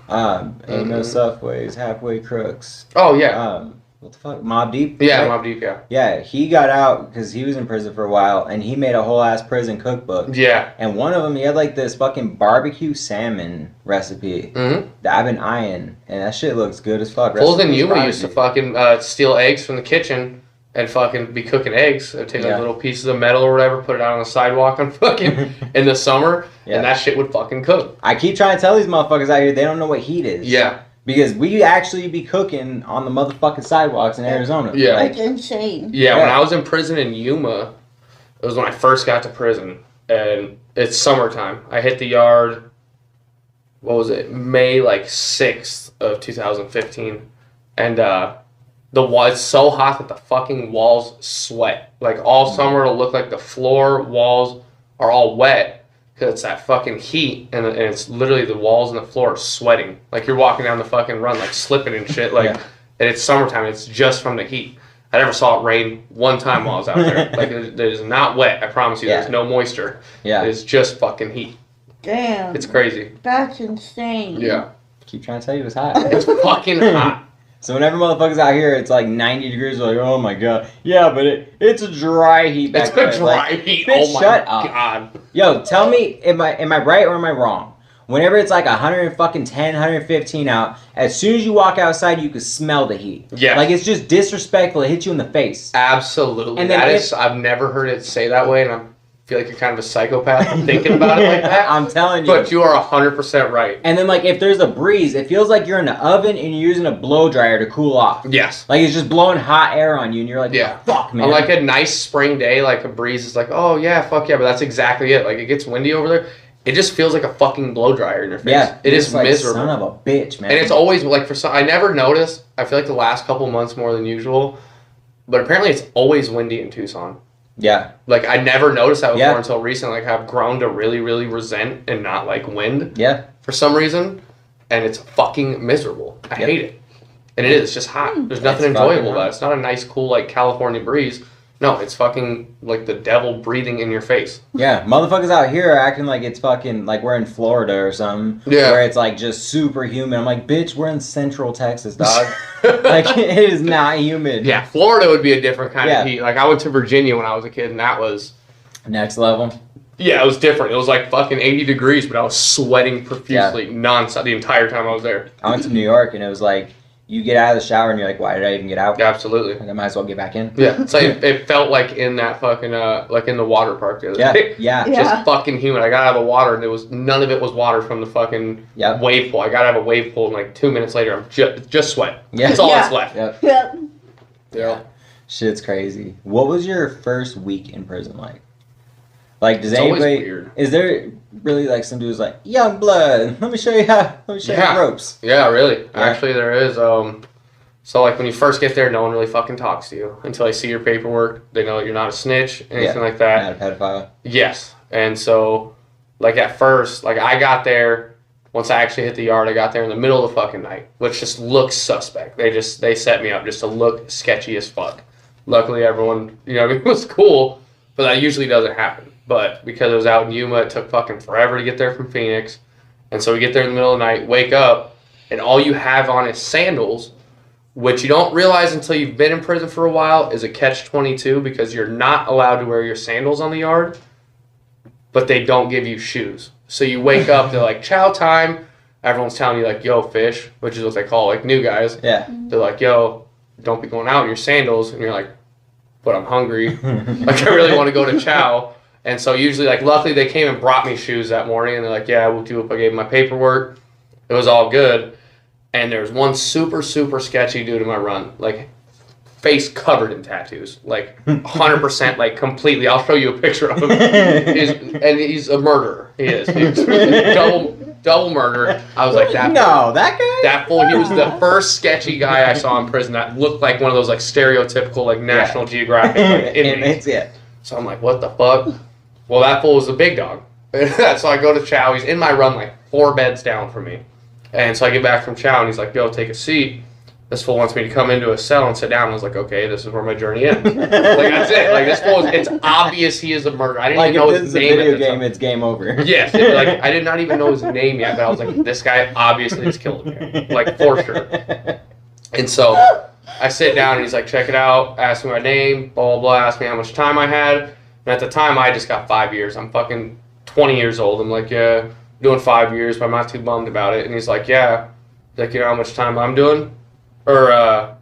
Speaker 1: Ain't no Subways, halfway crooks.
Speaker 2: Oh, yeah.
Speaker 1: What the fuck? Mobb Deep?
Speaker 2: Yeah,
Speaker 1: right?
Speaker 2: Mobb Deep, yeah.
Speaker 1: Yeah, he got out because he was in prison for a while, and he made a whole ass prison cookbook.
Speaker 2: Yeah.
Speaker 1: And one of them, he had like this fucking barbecue salmon recipe that I've been eyeing, and that shit looks good as fuck.
Speaker 2: Fools in Yuma used to fucking steal eggs from the kitchen and fucking be cooking eggs. They'd take like little pieces of metal or whatever, put it out on the sidewalk on fucking in the summer, and that shit would fucking cook.
Speaker 1: I keep trying to tell these motherfuckers out here, they don't know what heat is.
Speaker 2: Yeah.
Speaker 1: Because we actually be cooking on the motherfucking sidewalks in Arizona.
Speaker 2: Yeah.
Speaker 1: Like,
Speaker 3: It's insane.
Speaker 2: Yeah, when I was in prison in Yuma, it was when I first got to prison, and it's summertime. I hit the yard, what was it, May like 6th of 2015, and it's so hot that the fucking walls sweat. Like, all summer it'll look like the floor, walls are all wet because it's that fucking heat, and it's literally the walls and the floor are sweating. Like, you're walking down the fucking run, like, slipping and shit. Like, and it's summertime. It's just from the heat. I never saw it rain one time while I was out there. Like, it is not wet. I promise you. There's no moisture. Yeah. It's just fucking heat.
Speaker 3: Damn.
Speaker 2: It's crazy.
Speaker 3: That's insane.
Speaker 2: Yeah.
Speaker 1: Keep trying to tell you it's hot.
Speaker 2: It's fucking hot.
Speaker 1: So whenever motherfuckers out here, it's like 90 degrees, they're like, oh my god. Yeah, but it's a dry heat back there.
Speaker 2: It's a dry heat.
Speaker 1: Bitch,
Speaker 2: oh my
Speaker 1: shut up.
Speaker 2: god.
Speaker 1: Yo, tell me, am I right or am I wrong? Whenever it's like 110, 115 out, as soon as you walk outside, you can smell the heat.
Speaker 2: Yeah.
Speaker 1: Like, it's just disrespectful. It hits you in the face.
Speaker 2: Absolutely.
Speaker 1: And then
Speaker 2: I've never heard it say that way, and I feel like you're kind of a psychopath thinking about it like that.
Speaker 1: I'm telling you.
Speaker 2: But you are 100% right.
Speaker 1: And then, like, if there's a breeze, it feels like you're in the oven and you're using a blow dryer to cool off.
Speaker 2: Yes.
Speaker 1: Like, it's just blowing hot air on you, and you're like, oh, fuck, man.
Speaker 2: On, like, a nice spring day, like, a breeze is like, oh, yeah, fuck yeah, but that's exactly it. Like, it gets windy over there. It just feels like a fucking blow dryer in your face.
Speaker 1: Yeah.
Speaker 2: It is
Speaker 1: like,
Speaker 2: miserable.
Speaker 1: Son of a bitch, man.
Speaker 2: And it's always, like, I never noticed. I feel like the last couple months more than usual. But apparently it's always windy in Tucson.
Speaker 1: Yeah.
Speaker 2: Like, I never noticed that before until recently. Like, I've grown to really, really resent and not like wind.
Speaker 1: Yeah.
Speaker 2: For some reason. And it's fucking miserable. I hate it. And it is. It's just hot. There's nothing enjoyable about it. It's not a nice, cool, like, California breeze. No, it's fucking, like, the devil breathing in your face.
Speaker 1: Yeah. Motherfuckers out here are acting like it's fucking, like we're in Florida or something.
Speaker 2: Yeah.
Speaker 1: Where it's, like, just super humid. I'm like, bitch, we're in Central Texas, dog. Like, it is not humid.
Speaker 2: Yeah, Florida would be a different kind of heat. Like, I went to Virginia when I was a kid, and that was...
Speaker 1: Next level.
Speaker 2: Yeah, it was different. It was, like, fucking 80 degrees, but I was sweating profusely nonstop the entire time I was there.
Speaker 1: I went to New York, and it was like, you get out of the shower, and you're like, why did I even get out?
Speaker 2: Yeah, absolutely.
Speaker 1: Like, I might as well get back in.
Speaker 2: Yeah, it's like, it felt like in that fucking, like, in the water park the other day.
Speaker 1: Yeah.
Speaker 2: Just fucking humid. I got out of the water, and none of it was water from the fucking wave pool. I got out of a wave pool, and, like, 2 minutes later, I'm just sweat.
Speaker 1: Yeah.
Speaker 2: That's all that's left.
Speaker 3: Yep.
Speaker 2: Yeah.
Speaker 1: Shit's crazy. What was your first week in prison like? Like, does
Speaker 2: It's always
Speaker 1: anybody...
Speaker 2: weird.
Speaker 1: Is there really, like, some dudes like, young blood, let me show you the ropes.
Speaker 2: Yeah, really. Actually, there is. So, like, when you first get there, no one really fucking talks to you until they see your paperwork. They know that you're not a snitch, anything like that.
Speaker 1: Not a pedophile.
Speaker 2: Yes. And so, like, at first, like, I got there, once I actually hit the yard, I got there in the middle of the fucking night, which just looks suspect. They set me up just to look sketchy as fuck. Luckily, everyone, it was cool, but that usually doesn't happen. But because it was out in Yuma, it took fucking forever to get there from Phoenix. And so we get there in the middle of the night, wake up, and all you have on is sandals, which you don't realize until you've been in prison for a while is a catch-22 because you're not allowed to wear your sandals on the yard, but they don't give you shoes. So you wake up, they're like, chow time. Everyone's telling you, like, yo, fish, which is what they call, like, new guys.
Speaker 1: Yeah.
Speaker 2: They're like, yo, don't be going out in your sandals. And you're like, but I'm hungry. Like, I really want to go to chow. And so usually, like, luckily they came and brought me shoes that morning. And they're like, yeah, we'll do it. I gave them my paperwork. It was all good. And there's one super, super sketchy dude in my run. Like, face covered in tattoos. Like, 100%, like, completely. I'll show you a picture of him. And he's a murderer. He is. He's double murder. I was like, that
Speaker 1: guy?
Speaker 2: That fool, he was the first sketchy guy I saw in prison that looked like one of those, like, stereotypical, like, National Geographic like, inmates.
Speaker 1: Yeah.
Speaker 2: So I'm like, what the fuck? Well, that fool was the big dog. So I go to chow. He's in my run, like, 4 beds down from me. And so I get back from chow, and he's like, yo, take a seat. This fool wants me to come into a cell and sit down. I was like, okay, this is where my journey ends. Like, that's it. Like, this fool, it's obvious he is a murderer. I didn't even know his name.
Speaker 1: Like, if this is a video game, it's game over.
Speaker 2: Yes. Like, I did not even know his name yet, but I was like, this guy obviously has killed him. Like, for sure. And so I sit down, and he's like, check it out. Ask me my name, blah, blah, blah. Ask me how much time I had. And at the time, I just got 5 years. I'm fucking 20 years old. I'm like, yeah, doing 5 years, but I'm not too bummed about it. And he's like, yeah. He's like, you know how much time I'm doing? Or,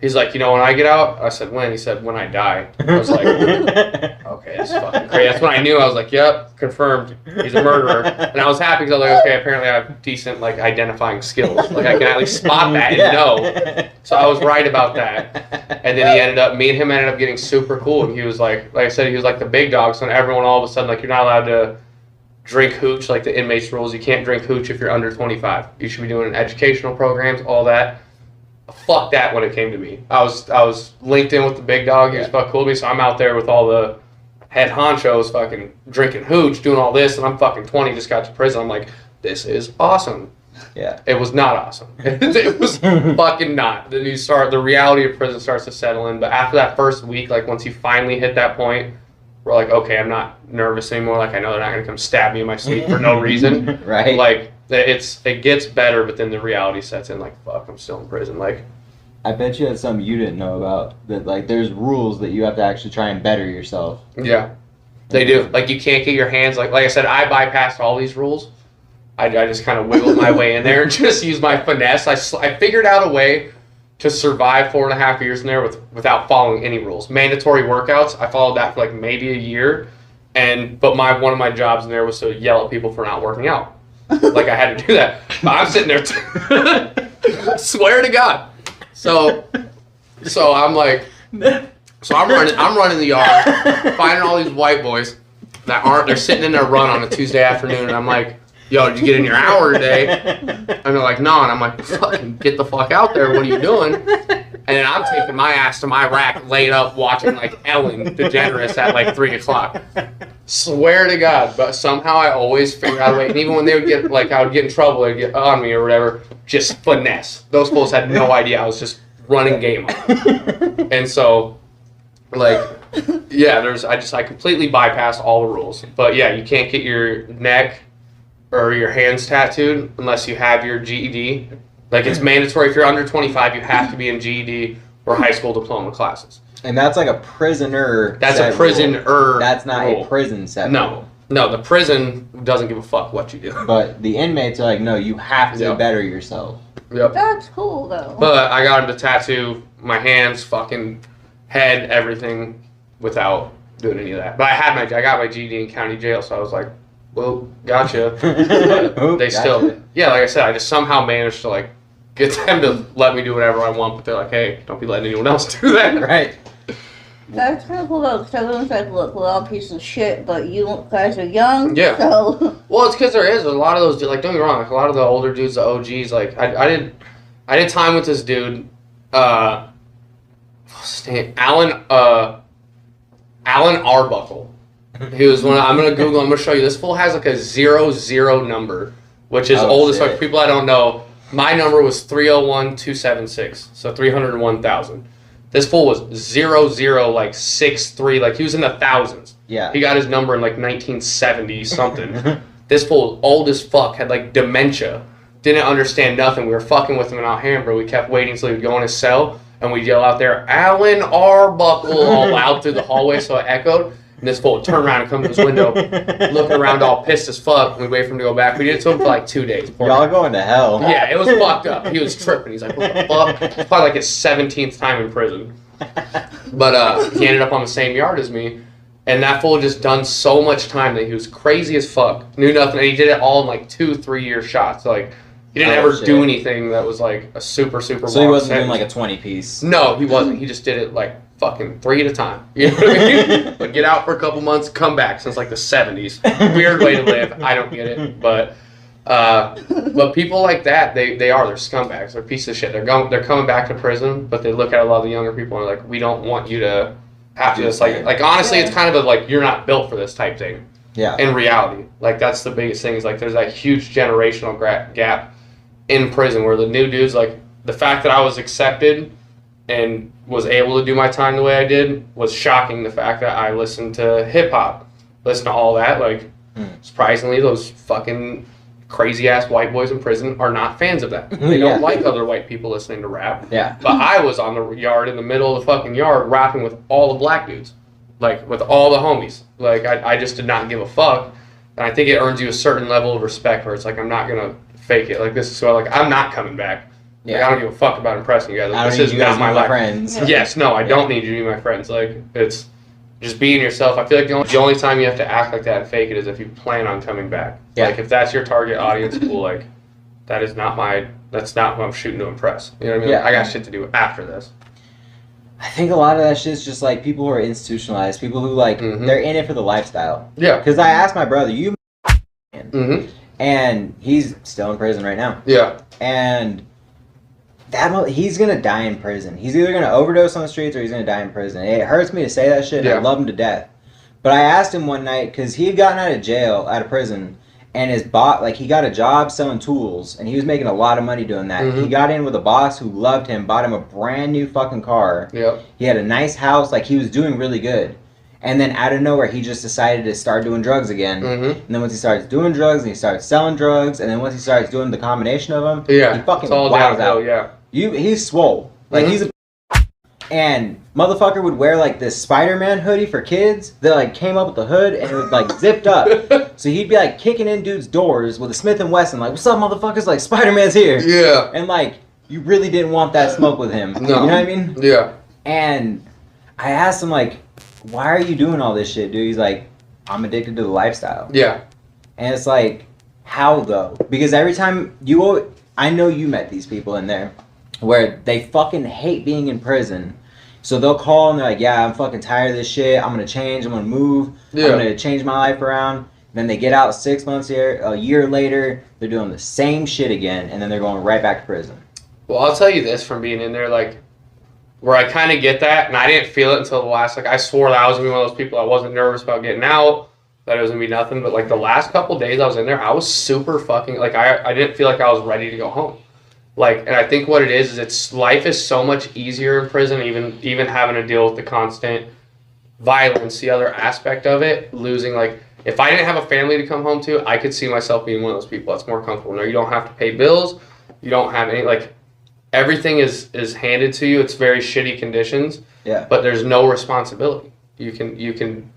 Speaker 2: he's like, you know when I get out? I said, when? He said, when I die. I was like, okay, this is fucking crazy. That's when I knew. I was like, yep, confirmed. He's a murderer. And I was happy because I was like, okay, apparently I have decent, like, identifying skills. Like, I can at least spot that and know. So I was right about that. And then me and him ended up getting super cool. And he was like I said, he was like the big dog. So everyone all of a sudden, like, you're not allowed to drink hooch, like the inmates rules. You can't drink hooch if you're under 25. You should be doing educational programs, all that. Fuck that when it came to me. I was linked in with the big dog. He was fucking cool to me, so I'm out there with all the head honchos fucking drinking hooch, doing all this, and I'm fucking 20, just got to prison. I'm like, this is awesome.
Speaker 1: Yeah.
Speaker 2: It was not awesome. It was fucking not. Then the reality of prison starts to settle in, but after that first week, like once you finally hit that point, we're like, okay, I'm not nervous anymore. Like, I know they're not going to come stab me in my sleep for no reason.
Speaker 1: Right.
Speaker 2: Like, it gets better, but then the reality sets in, like, fuck, I'm still in prison. Like,
Speaker 1: I bet you had something you didn't know about, that, like, there's rules that you have to actually try and better yourself.
Speaker 2: Yeah, they do. Like, you can't get your hands, like I said, I bypassed all these rules. I just kind of wiggled my way in there and just used my finesse. I figured out a way to survive 4.5 years in there without following any rules. Mandatory workouts, I followed that for like maybe a year, but one of my jobs in there was to yell at people for not working out. Like, I had to do that. But I'm sitting there, swear to God. So I'm like, I'm running the yard, finding all these white boys they're sitting in their run on a Tuesday afternoon, and I'm like, yo, did you get in your hour today? And they're like, no. And I'm like, fucking get the fuck out there. What are you doing? And then I'm taking my ass to my rack, laid up, watching, like, Ellen DeGeneres at, like, 3 o'clock. Swear to God. But somehow I always figure out a way. And even when they would get, like, I would get in trouble, they'd get on me or whatever, just finesse. Those fools had no idea I was just running game on. And so, like, yeah, I completely bypassed all the rules. But, yeah, you can't get your neck or your hands tattooed unless you have your GED. Like, it's mandatory. If you're under 25, you have to be in GED or high school diploma classes.
Speaker 1: And that's like a prisoner.
Speaker 2: That's a prisoner.
Speaker 1: That's not
Speaker 2: rule.
Speaker 1: a prison set.
Speaker 2: No, the prison doesn't give a fuck what you do.
Speaker 1: But the inmates are like, no, you have to better yourself.
Speaker 2: Yep.
Speaker 3: That's cool though.
Speaker 2: But I got him to tattoo my hands, fucking head, everything, without doing any of that. But I got my GED in county jail, so I was like, well, gotcha. But they still, yeah, like I said, I just somehow managed to, like, get them to let me do whatever I want, but they're like, hey, don't be letting anyone else do that.
Speaker 1: Right.
Speaker 3: That's kind of cool though, because everyone's like, look, we're all pieces of shit, but you guys are young,
Speaker 2: yeah.
Speaker 3: So.
Speaker 2: Well, it's because there's a lot of those, like, don't get me wrong, like, a lot of the older dudes, the OGs, like, I did time with this dude, what's his name? Alan Arbuckle. He was one. I'm gonna Google. I'm gonna show you. This fool has like a 00 number, which is old as fuck. People I don't know. My number was 301,276, so 301,000. This fool was 0-0, like 6'3", like he was in the thousands.
Speaker 1: Yeah.
Speaker 2: He got his number in like 1970 something. This fool, old as fuck, had like dementia. Didn't understand nothing. We were fucking with him in Alhambra. We kept waiting until he would go in his cell, and we'd yell out there, Alan Arbuckle, all loud through the hallway so it echoed. And this fool would turn around and come to his window, looking around all pissed as fuck, and we'd wait for him to go back. We did it to him for like 2 days.
Speaker 1: Y'all going to hell.
Speaker 2: Yeah, it was fucked up. He was tripping. He's like, what the fuck? It's probably like his 17th time in prison. But he ended up on the same yard as me. And that fool just done so much time that he was crazy as fuck. Knew nothing. And he did it all in like 2-3 year shots. Like, he didn't ever do anything that was like a super
Speaker 1: So he wasn't doing like a 20 piece.
Speaker 2: No, he wasn't. He just did it like fucking 3 at a time. You know what I mean? But get out for a couple months, come back since like the 70s. Weird way to live. I don't get it. But people like that, they're scumbags. They're pieces of shit. They're coming back to prison, but they look at a lot of the younger people and are like, we don't want you to have this. Like honestly, it's kind of a like, you're not built for this type thing.
Speaker 1: Yeah.
Speaker 2: In reality, like that's the biggest thing is like there's that huge generational gap in prison where the new dudes, like the fact that I was accepted and was able to do my time the way I did was shocking. The fact that I listened to hip hop, listened to all that, like surprisingly those fucking crazy ass white boys in prison are not fans of that. They don't like other white people listening to rap.
Speaker 1: Yeah.
Speaker 2: But I was on the yard in the middle of the fucking yard rapping with all the black dudes. Like with all the homies. Like I just did not give a fuck. And I think it earns you a certain level of respect where it's like I'm not gonna fake it. Like this is so like I'm not coming back.
Speaker 1: Yeah.
Speaker 2: Like, I don't give a fuck about impressing you guys. Like, this is not my life.
Speaker 1: Friends.
Speaker 2: Yes, no, I don't need you to be my friends. Like it's just being yourself. I feel like the only time you have to act like that and fake it is if you plan on coming back.
Speaker 1: Yeah.
Speaker 2: Like if that's your target audience, cool. Like that's not who I'm shooting to impress. You know what I mean?
Speaker 1: Yeah.
Speaker 2: Like, I got shit to do after this.
Speaker 1: I think a lot of that shit's just like people who are institutionalized, people who like they're in it for the lifestyle.
Speaker 2: Yeah.
Speaker 1: Because I asked my brother,
Speaker 2: Mm-hmm.
Speaker 1: and he's still in prison right now.
Speaker 2: Yeah.
Speaker 1: And he's gonna die in prison. He's either gonna overdose on the streets or he's gonna die in prison. It hurts me to say that shit. And I love him to death. But I asked him one night because he had gotten out of prison, and he got a job selling tools, and he was making a lot of money doing that. He got in with a boss who loved him, bought him a brand new fucking car.
Speaker 2: Yep.
Speaker 1: He had a nice house, like he was doing really good. And then out of nowhere, he just decided to start doing drugs again. And then once he starts doing drugs, and he starts selling drugs, and then once he starts doing the combination of them, he fucking wilds out.
Speaker 2: Yeah.
Speaker 1: He's swole. Like he's a and motherfucker would wear like this Spider-Man hoodie for kids that like came up with the hood and it was like zipped up. So he'd be like kicking in dudes' doors with a Smith & Wesson, like, what's up, motherfuckers? Like, Spider-Man's here.
Speaker 2: Yeah.
Speaker 1: And like, you really didn't want that smoke with him.
Speaker 2: No.
Speaker 1: You know what I mean?
Speaker 2: Yeah.
Speaker 1: And I asked him like, why are you doing all this shit, dude? He's like, I'm addicted to the lifestyle.
Speaker 2: Yeah.
Speaker 1: And it's like, how though? Because every time I know you met these people in there where they fucking hate being in prison. So they'll call and they're like, yeah, I'm fucking tired of this shit. I'm going to change. I'm going to move. I'm going to change my life around. Then they get out 6 months here, a year later, they're doing the same shit again. And then they're going right back to prison.
Speaker 2: Well, I'll tell you this from being in there, like, where I kind of get that, and I didn't feel it until the last, like, I swore that I was going to be one of those people. I wasn't nervous about getting out, that it was going to be nothing. But, like, the last couple days I was in there, I was super fucking, like, I didn't feel like I was ready to go home. Like, and I think what it is life is so much easier in prison, even having to deal with the constant violence, the other aspect of it, losing, like, if I didn't have a family to come home to, I could see myself being one of those people that's more comfortable. No, you don't have to pay bills, you don't have any, like, everything is handed to you. It's very shitty conditions, but there's no responsibility. You can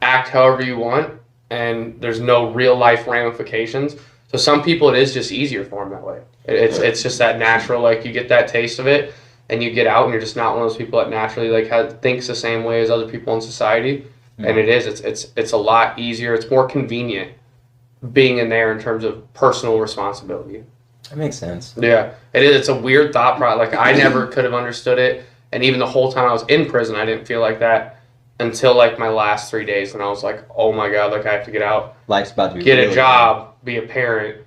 Speaker 2: act however you want, and there's no real life ramifications. So some people, it is just easier for them that way. It's just that natural, like, you get that taste of it, and you get out, and you're just not one of those people that naturally, like, thinks the same way as other people in society. And it's a lot easier. It's more convenient being in there in terms of personal responsibility.
Speaker 1: That makes sense.
Speaker 2: Yeah, it is. It's a weird thought process. Like, I never could have understood it, and even the whole time I was in prison, I didn't feel like that until, like, my last 3 days, and I was like, oh my god, like, I have to get out.
Speaker 1: Life's about to be
Speaker 2: get a job, be a parent,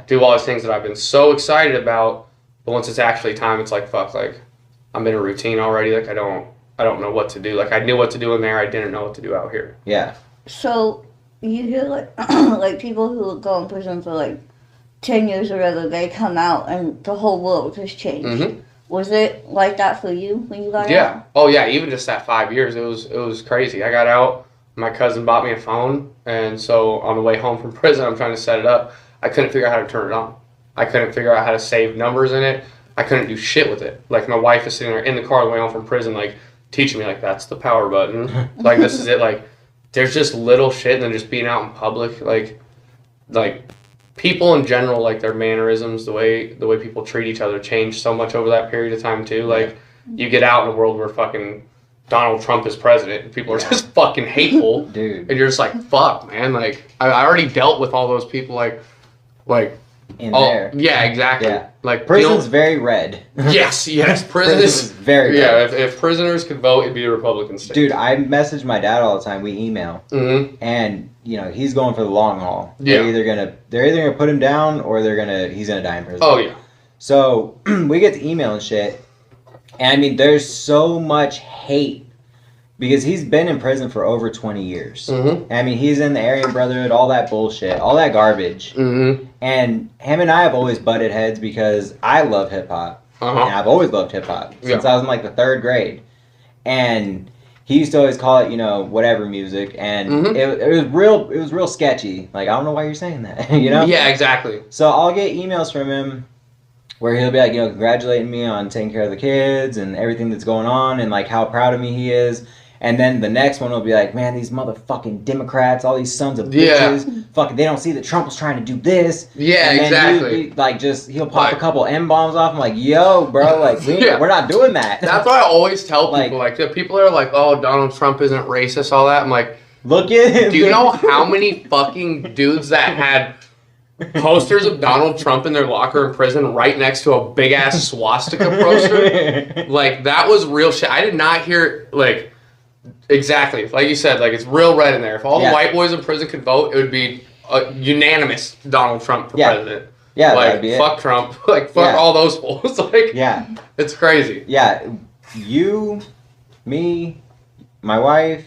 Speaker 2: do all these things that I've been so excited about, but once it's actually time, it's like, fuck, like, I'm in a routine already. Like, I don't know what to do. Like, I knew what to do in there, I didn't know what to do out here.
Speaker 1: Yeah.
Speaker 3: So you hear like like people who go in prison for like 10 years or whatever, they come out and the whole world has changed. Was it like that for you when you got out?
Speaker 2: Yeah. Oh yeah. Even just that 5 years, it was crazy. I got out. My cousin bought me a phone, and so on the way home from prison, I'm trying to set it up. I couldn't figure out how to turn it on. I couldn't figure out how to save numbers in it. I couldn't do shit with it. Like, my wife is sitting there in the car on the way home from prison, like, teaching me, like, that's the power button. Like, this is it. Like, there's just little shit, and then just being out in public, like people in general, like, their mannerisms, the way people treat each other changed so much over that period of time, too. Like, you get out in a world where fucking Donald Trump is president, and people are just fucking hateful.
Speaker 1: Dude.
Speaker 2: And you're just like, fuck, man. Like, I already dealt with all those people, like
Speaker 1: in there.
Speaker 2: Yeah, exactly.
Speaker 1: Yeah.
Speaker 2: Like,
Speaker 1: prison's very red.
Speaker 2: Yes. Prison is
Speaker 1: very red.
Speaker 2: Yeah, if prisoners could vote, it'd be a Republican state.
Speaker 1: Dude, I message my dad all the time. We email.
Speaker 2: Mm-hmm.
Speaker 1: And, you know, he's going for the long haul.
Speaker 2: Yeah.
Speaker 1: They're either gonna put him down or he's gonna die in prison.
Speaker 2: Oh, yeah.
Speaker 1: So, we get to email and shit. And, I mean, there's so much hate. Because he's been in prison for over 20 years.
Speaker 2: Mm-hmm.
Speaker 1: I mean, he's in the Aryan Brotherhood, all that bullshit, all that garbage.
Speaker 2: Mm-hmm.
Speaker 1: And him and I have always butted heads because I love hip-hop.
Speaker 2: Uh-huh.
Speaker 1: And I've always loved hip-hop since I was in, like, the 3rd grade. And he used to always call it, you know, whatever music. And it was real sketchy. Like, I don't know why you're saying that, you know?
Speaker 2: Yeah, exactly.
Speaker 1: So I'll get emails from him where he'll be like, you know, congratulating me on taking care of the kids and everything that's going on and, like, how proud of me he is. And then the next one will be like, man, these motherfucking Democrats, all these sons of bitches, fucking, they don't see that Trump was trying to do this.
Speaker 2: Yeah,
Speaker 1: and then
Speaker 2: exactly.
Speaker 1: He'll pop a couple M-bombs off. I'm like, yo, bro, like, we're not doing that.
Speaker 2: That's why I always tell people, like, the people are like, oh, Donald Trump isn't racist, all that. I'm like,
Speaker 1: look at him.
Speaker 2: Do you know how many fucking dudes that had posters of Donald Trump in their locker in prison right next to a big-ass swastika poster? Like, that was real shit. I did not hear, like... Exactly. Like you said, like, it's real red in there. If all the white boys in prison could vote, it would be a unanimous Donald Trump for president.
Speaker 1: Yeah,
Speaker 2: like,
Speaker 1: that'd be
Speaker 2: fuck
Speaker 1: it.
Speaker 2: Trump. Like, fuck all those fools. Like, it's crazy.
Speaker 1: Yeah, you, me, my wife,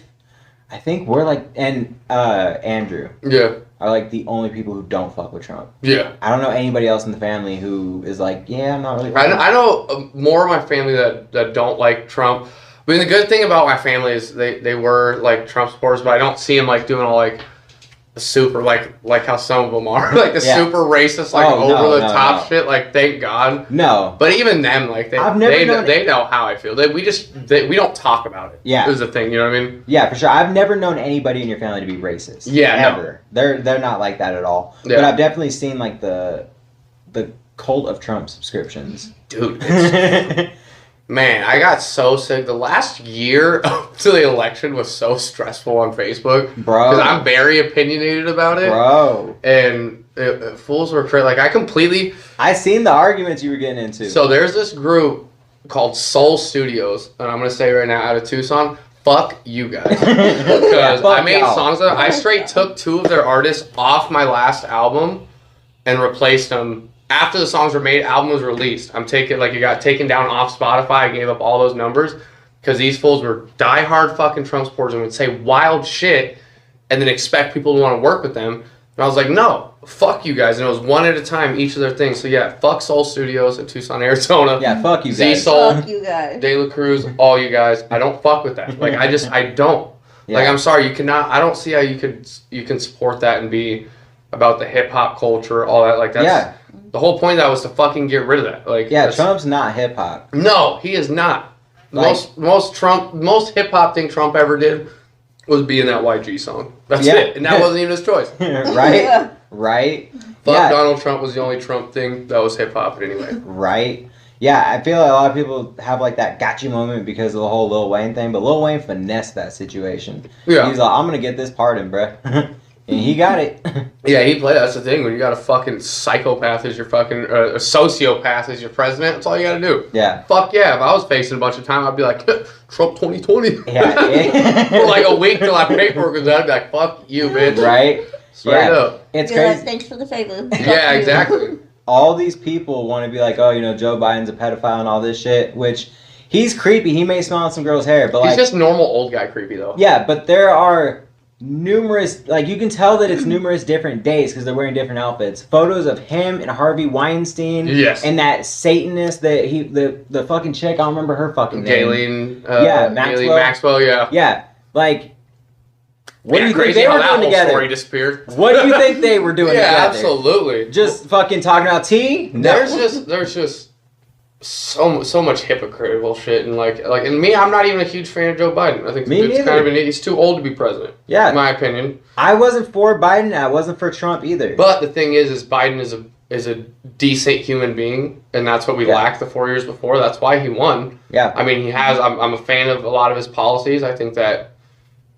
Speaker 1: I think we're like, and Andrew.
Speaker 2: Yeah.
Speaker 1: Are like the only people who don't fuck with Trump.
Speaker 2: Yeah.
Speaker 1: I don't know anybody else in the family who is like, yeah, I'm not really.
Speaker 2: I know more of my family that don't like Trump. I mean, the good thing about my family is they were, like, Trump supporters, but I don't see them, like, doing all, like, the super, like how some of them are. Like, the super racist, like, over-the-top shit. Like, thank God.
Speaker 1: No.
Speaker 2: But even them, like, they know how I feel. We don't talk about it.
Speaker 1: Yeah.
Speaker 2: Is the thing, you know what I mean?
Speaker 1: Yeah, for sure. I've never known anybody in your family to be racist.
Speaker 2: Yeah,
Speaker 1: ever. No. They're not like that at all. Yeah. But I've definitely seen, like, the cult of Trump subscriptions.
Speaker 2: Dude, man, I got so sick. The last year up to the election was so stressful on Facebook.
Speaker 1: Bro.
Speaker 2: Because I'm very opinionated about it.
Speaker 1: Bro.
Speaker 2: And fools were crazy. Like,
Speaker 1: I seen the arguments you were getting into.
Speaker 2: So there's this group called Soul Studios. And I'm going to say right now, out of Tucson, fuck you guys. Because I made songs that I straight took 2 of their artists off my last album and replaced them. After the songs were made, album was released. It got taken down off Spotify. I gave up all those numbers because these fools were diehard fucking Trump supporters and would say wild shit and then expect people to want to work with them. And I was like, no, fuck you guys. And it was one at a time, each of their things. So yeah, fuck Soul Studios in Tucson, Arizona.
Speaker 1: Yeah, fuck you guys.
Speaker 2: Z-Soul,
Speaker 3: fuck you guys.
Speaker 2: De La Cruz, all you guys. I don't fuck with that. Like, I don't. Yeah. Like, I'm sorry, I don't see how you can support that and be about the hip-hop culture, all that. Like, that's... Yeah. The whole point of that was to fucking get rid of that. Like,
Speaker 1: Trump's not hip hop.
Speaker 2: No, he is not. Most hip hop thing Trump ever did was be in that YG song. That's it, and that wasn't even his choice.
Speaker 1: Right, right.
Speaker 2: But Donald Trump was the only Trump thing that was hip hop anyway.
Speaker 1: Right. Yeah, I feel like a lot of people have like that gotcha moment because of the whole Lil Wayne thing, but Lil Wayne finessed that situation. Yeah, he's like, I'm gonna get this pardon, bruh. And he got it.
Speaker 2: Yeah, he played. That's the thing. When you got a fucking psychopath as your fucking... a sociopath as your president, that's all you got to do.
Speaker 1: Yeah.
Speaker 2: Fuck yeah. If I was facing a bunch of time, I'd be like, Trump 2020.
Speaker 1: Yeah.
Speaker 2: For like a week till I paperwork was done, I'd be like, fuck you, bitch.
Speaker 1: Right?
Speaker 2: Straight up.
Speaker 1: It's crazy.
Speaker 3: Like, thanks for the favor.
Speaker 2: Yeah, exactly.
Speaker 1: All these people want to be like, oh, you know, Joe Biden's a pedophile and all this shit, which... He's creepy. He may smell on some girl's hair, but
Speaker 2: he's just normal old guy creepy, though.
Speaker 1: Yeah, but there are... numerous, like you can tell that it's numerous different days because they're wearing different outfits. Photos of him and Harvey Weinstein.
Speaker 2: Yes.
Speaker 1: And that Satanist that the fucking chick, I don't remember her fucking name.
Speaker 2: Ghislaine,
Speaker 1: Maxwell,
Speaker 2: yeah.
Speaker 1: Yeah. Like, what do you
Speaker 2: crazy
Speaker 1: think they
Speaker 2: how
Speaker 1: were
Speaker 2: that
Speaker 1: doing
Speaker 2: whole
Speaker 1: together?
Speaker 2: story disappeared.
Speaker 1: What do you think they were doing together?
Speaker 2: Yeah, absolutely.
Speaker 1: Just fucking talking about tea? No.
Speaker 2: There's just so much hypocritical shit and and me, I'm not even a huge fan of Joe Biden. I think the dude's kind of he's too old to be president. Yeah, in my opinion.
Speaker 1: I wasn't for Biden. I wasn't for Trump either.
Speaker 2: But the thing is Biden is a decent human being, and that's what we lacked the 4 years before. That's why he won. Yeah, I mean he has. I'm a fan of a lot of his policies. I think that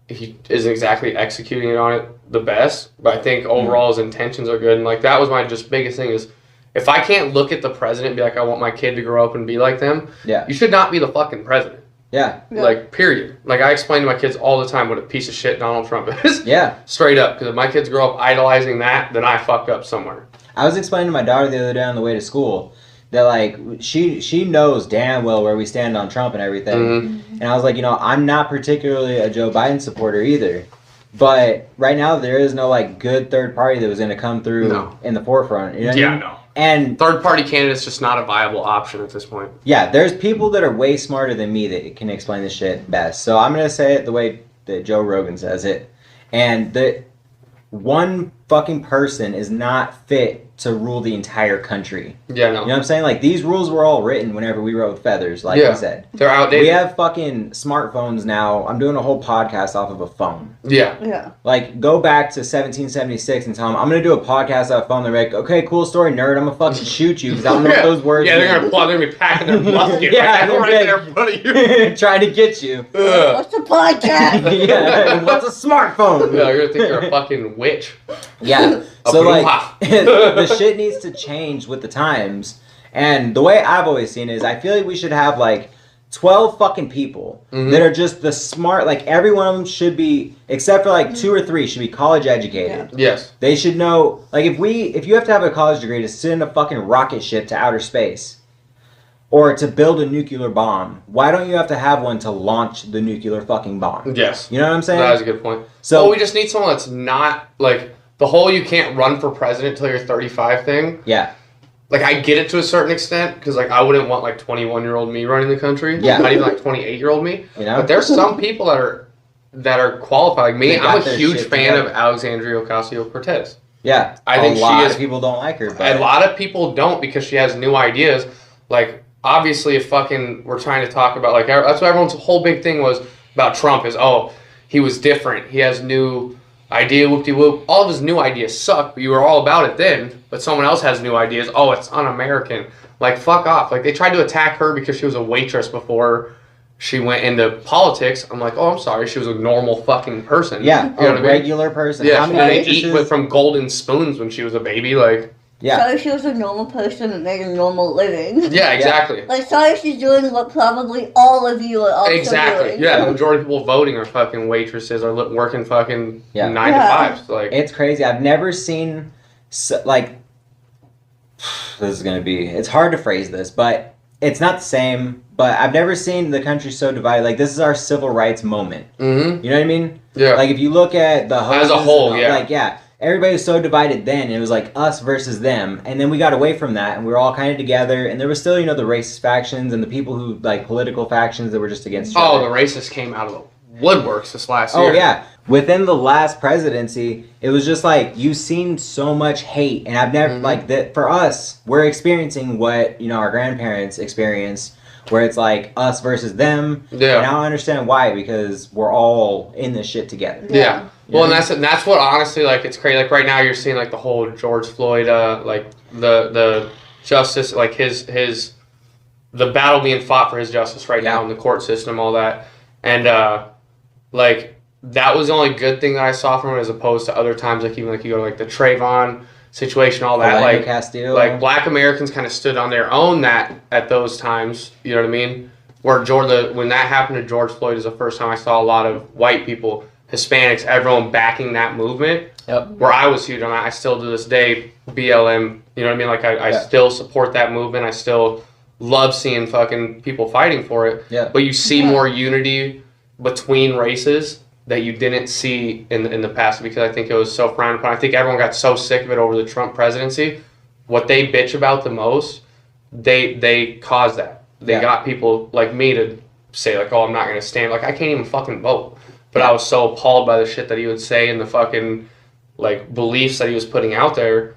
Speaker 2: he isn't exactly executing it on it the best, but I think overall his intentions are good. And like that was my just biggest thing is. If I can't look at the president and be like, I want my kid to grow up and be like them, you should not be the fucking president. Yeah. Like, period. Like, I explain to my kids all the time what a piece of shit Donald Trump is. Yeah. Straight up. Because if my kids grow up idolizing that, then I fucked up somewhere.
Speaker 1: I was explaining to my daughter the other day on the way to school that, like, she knows damn well where we stand on Trump and everything. Mm-hmm. And I was like, you know, I'm not particularly a Joe Biden supporter either. But right now, there is no, like, good third party that was going to come through in the forefront. You know what I mean?
Speaker 2: No. And third-party candidate's just not a viable option at this point.
Speaker 1: Yeah, there's people that are way smarter than me that can explain this shit best. So I'm going to say it the way that Joe Rogan says it. And that one fucking person is not fit to rule the entire country. Yeah, no. You know what I'm saying? Like, these rules were all written whenever we wrote feathers, like you said.
Speaker 2: They're outdated.
Speaker 1: We have fucking smartphones now. I'm doing a whole podcast off of a phone. Yeah. Yeah. Like, go back to 1776 and tell them, I'm going to do a podcast off a phone. They're like, okay, cool story, nerd. I'm going to fucking shoot you because I don't know what those words
Speaker 2: mean. They're going to be packing their musket right there in front of you.
Speaker 1: Trying to get you.
Speaker 3: What's a podcast?
Speaker 1: Yeah. What's a smartphone?
Speaker 2: Yeah, you're going to think you're a fucking witch.
Speaker 1: Yeah. So, like, the shit needs to change with the times. And the way I've always seen it is I feel like we should have, like, 12 fucking people that are just the smart, like, every one of them should be, except for, like, 2 or 3, should be college educated. Yeah. Yes. They should know, like, if you have to have a college degree to send a fucking rocket ship to outer space or to build a nuclear bomb, why don't you have to have one to launch the nuclear fucking bomb? Yes. You know what I'm saying?
Speaker 2: That is a good point. So we just need someone that's not, like... The whole you can't run for president till you're 35 thing. Yeah. Like, I get it to a certain extent, because, like, I wouldn't want, like, 21-year-old me running the country. Yeah. Not even, like, 28-year-old me. You know? But there's some people that are qualified. Like me, I'm a huge fan of Alexandria Ocasio-Cortez. Yeah. I think a lot of people don't like her. But... A lot of people don't because she has new ideas. Like, obviously, if fucking we're trying to talk about, like, that's what everyone's whole big thing was about Trump is, oh, he was different. He has new... idea, whoop-de-whoop. All of his new ideas suck, but you were all about it then. But someone else has new ideas. Oh, it's un-American. Like, fuck off. Like, they tried to attack her because she was a waitress before she went into politics. I'm like, oh, I'm sorry. She was a normal fucking person.
Speaker 1: Yeah, you know a regular person.
Speaker 2: Yeah, she didn't eat from golden spoons when she was a baby. Like,
Speaker 3: yeah. So she was a normal person that made a normal living.
Speaker 2: Yeah, exactly.
Speaker 3: Like, sorry she's doing what probably all of you are also doing.
Speaker 2: Yeah, the majority of people voting are fucking waitresses or working fucking 9 to 5. Like,
Speaker 1: it's crazy. I've never seen, like, this is going to be, it's hard to phrase this, but it's not the same, but I've never seen the country so divided. Like, this is our civil rights moment. Mm-hmm. You know what I mean? Yeah. Like, if you look at the
Speaker 2: as a whole,
Speaker 1: like, everybody was so divided then. It was like us versus them. And then we got away from that and we were all kind of together. And there was still, you know, the racist factions and the people who, like, political factions that were just against each other.
Speaker 2: Oh, the racists came out of the woodworks this last year.
Speaker 1: Oh, yeah. Within the last presidency, it was just like, you've seen so much hate. And I've never, like, that for us, we're experiencing what, you know, our grandparents experienced, where it's like us versus them. Yeah. And I don't understand why, because we're all in this shit together.
Speaker 2: Yeah. Well, and that's what honestly, like, it's crazy. Like, right now you're seeing, like, the whole George Floyd, like, the justice, like, the battle being fought for his justice right now in the court system, all that. And, like, that was the only good thing that I saw from it as opposed to other times, like, even, like, you go to, like, the Trayvon situation, all that. Like, Castillo. Like, black Americans kind of stood on their own at those times, you know what I mean? Where when that happened to George Floyd is the first time I saw a lot of white people, Hispanics, everyone backing that movement. Yep. Where I was huge on that. I still to this day, BLM, you know what I mean? Like, I still support that movement. I still love seeing fucking people fighting for it. Yeah. But you see more unity between races that you didn't see in the past because I think it was so frowned upon. I think everyone got so sick of it over the Trump presidency. What they bitch about the most, they caused that. They got people like me to say like, oh, I'm not going to stand. Like, I can't even fucking vote. But I was so appalled by the shit that he would say and the fucking like beliefs that he was putting out there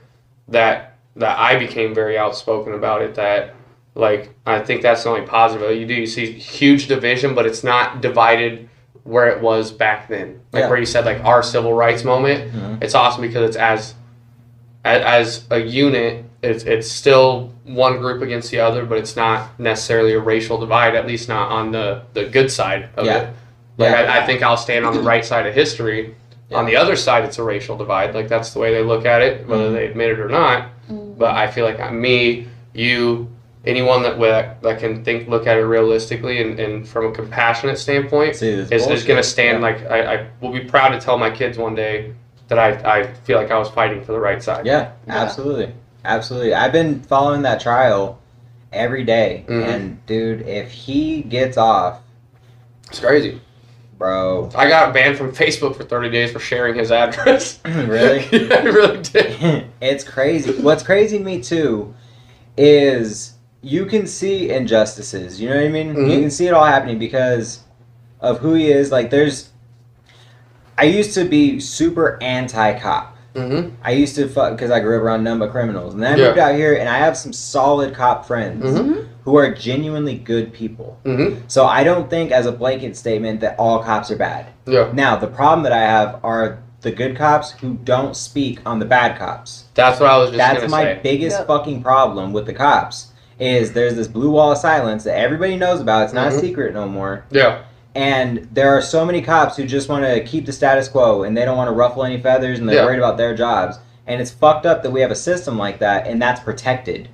Speaker 2: that I became very outspoken about it. That like, I think that's the only positive you see huge division, but it's not divided where it was back then. Like where you said like our civil rights moment. It's awesome because it's as a unit, it's still one group against the other, but it's not necessarily a racial divide, at least not on the good side of it. Like I think I'll stand on the right side of history. On the other side, it's a racial divide. Like that's the way they look at it, whether they admit it or not. But I feel like me, you, anyone that can look at it realistically and from a compassionate standpoint is going to stand. Like I will be proud to tell my kids one day that I feel like I was fighting for the right side.
Speaker 1: Yeah, absolutely. Absolutely. I've been following that trial every day. And, dude, if he gets off...
Speaker 2: It's crazy.
Speaker 1: Bro.
Speaker 2: I got banned from Facebook for 30 days for sharing his address.
Speaker 1: Really?
Speaker 2: Yeah, I really did.
Speaker 1: It's crazy. What's crazy to me, too, is you can see injustices. You know what I mean? You can see it all happening because of who he is. Like, I used to be super anti-cop. I used to because I grew up around nothing but criminals. And then I moved out here, and I have some solid cop friends who are genuinely good people. So I don't think as a blanket statement that all cops are bad. Now, the problem that I have are the good cops who don't speak on the bad cops.
Speaker 2: That's what I was just going to say.
Speaker 1: That's my biggest fucking problem with the cops is there's this blue wall of silence that everybody knows about. It's not a secret no more. And there are so many cops who just want to keep the status quo and they don't want to ruffle any feathers and they're worried about their jobs. And it's fucked up that we have a system like that and that's protected.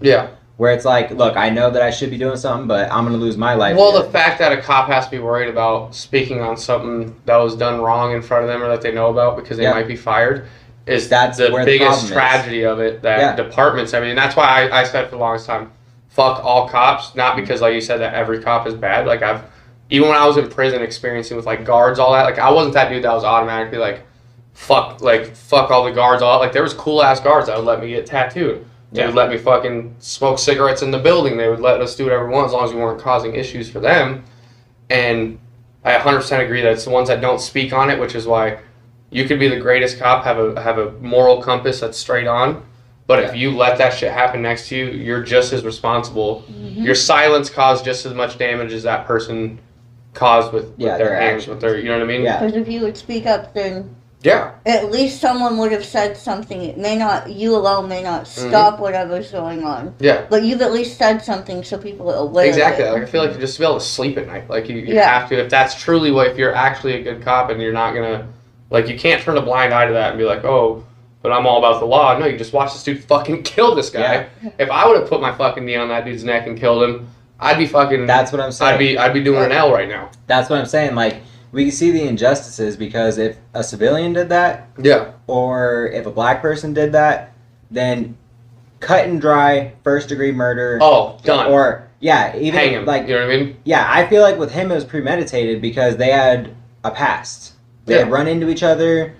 Speaker 1: Where it's like, look, I know that I should be doing something, but I'm going to lose my life.
Speaker 2: Well, the fact that a cop has to be worried about speaking on something that was done wrong in front of them or that they know about because they might be fired is the biggest tragedy of it. That departments, I mean, that's why I said for the longest time, fuck all cops. Not because, like you said, that every cop is bad. Like even when I was in prison experiencing with like guards, all that, like I wasn't that dude that was automatically like fuck all the guards, all that. Like there was cool ass guards that would let me get tattooed. They would let me fucking smoke cigarettes in the building. They would let us do whatever we want as long as we weren't causing issues for them. And I 100% agree that it's the ones that don't speak on it, which is why you could be the greatest cop, have a moral compass that's straight on. But if you let that shit happen next to you, you're just as responsible. Your silence caused just as much damage as that person caused with their hands, with their, you know what I mean?
Speaker 3: Because if you would speak up, then at least someone would have said something. It may not, you alone may not stop whatever's going on. But you've at least said something so people are aware.
Speaker 2: Exactly. Like I feel like you just be able to sleep at night. Like you have to, if that's truly if you're actually a good cop and you're not gonna, like you can't turn a blind eye to that and be like, oh, but I'm all about the law. No, you just watch this dude fucking kill this guy. If I would have put my fucking knee on that dude's neck and killed him, I'd be fucking... That's what I'm saying. I'd be doing an L right now.
Speaker 1: That's what I'm saying. Like, we can see the injustices because if a civilian did that, or if a black person did that, then cut and dry, first-degree murder.
Speaker 2: Oh, done.
Speaker 1: Or, even...
Speaker 2: Hang him,
Speaker 1: like,
Speaker 2: you know what I mean?
Speaker 1: Yeah, I feel like with him it was premeditated because they had a past. They had run into each other.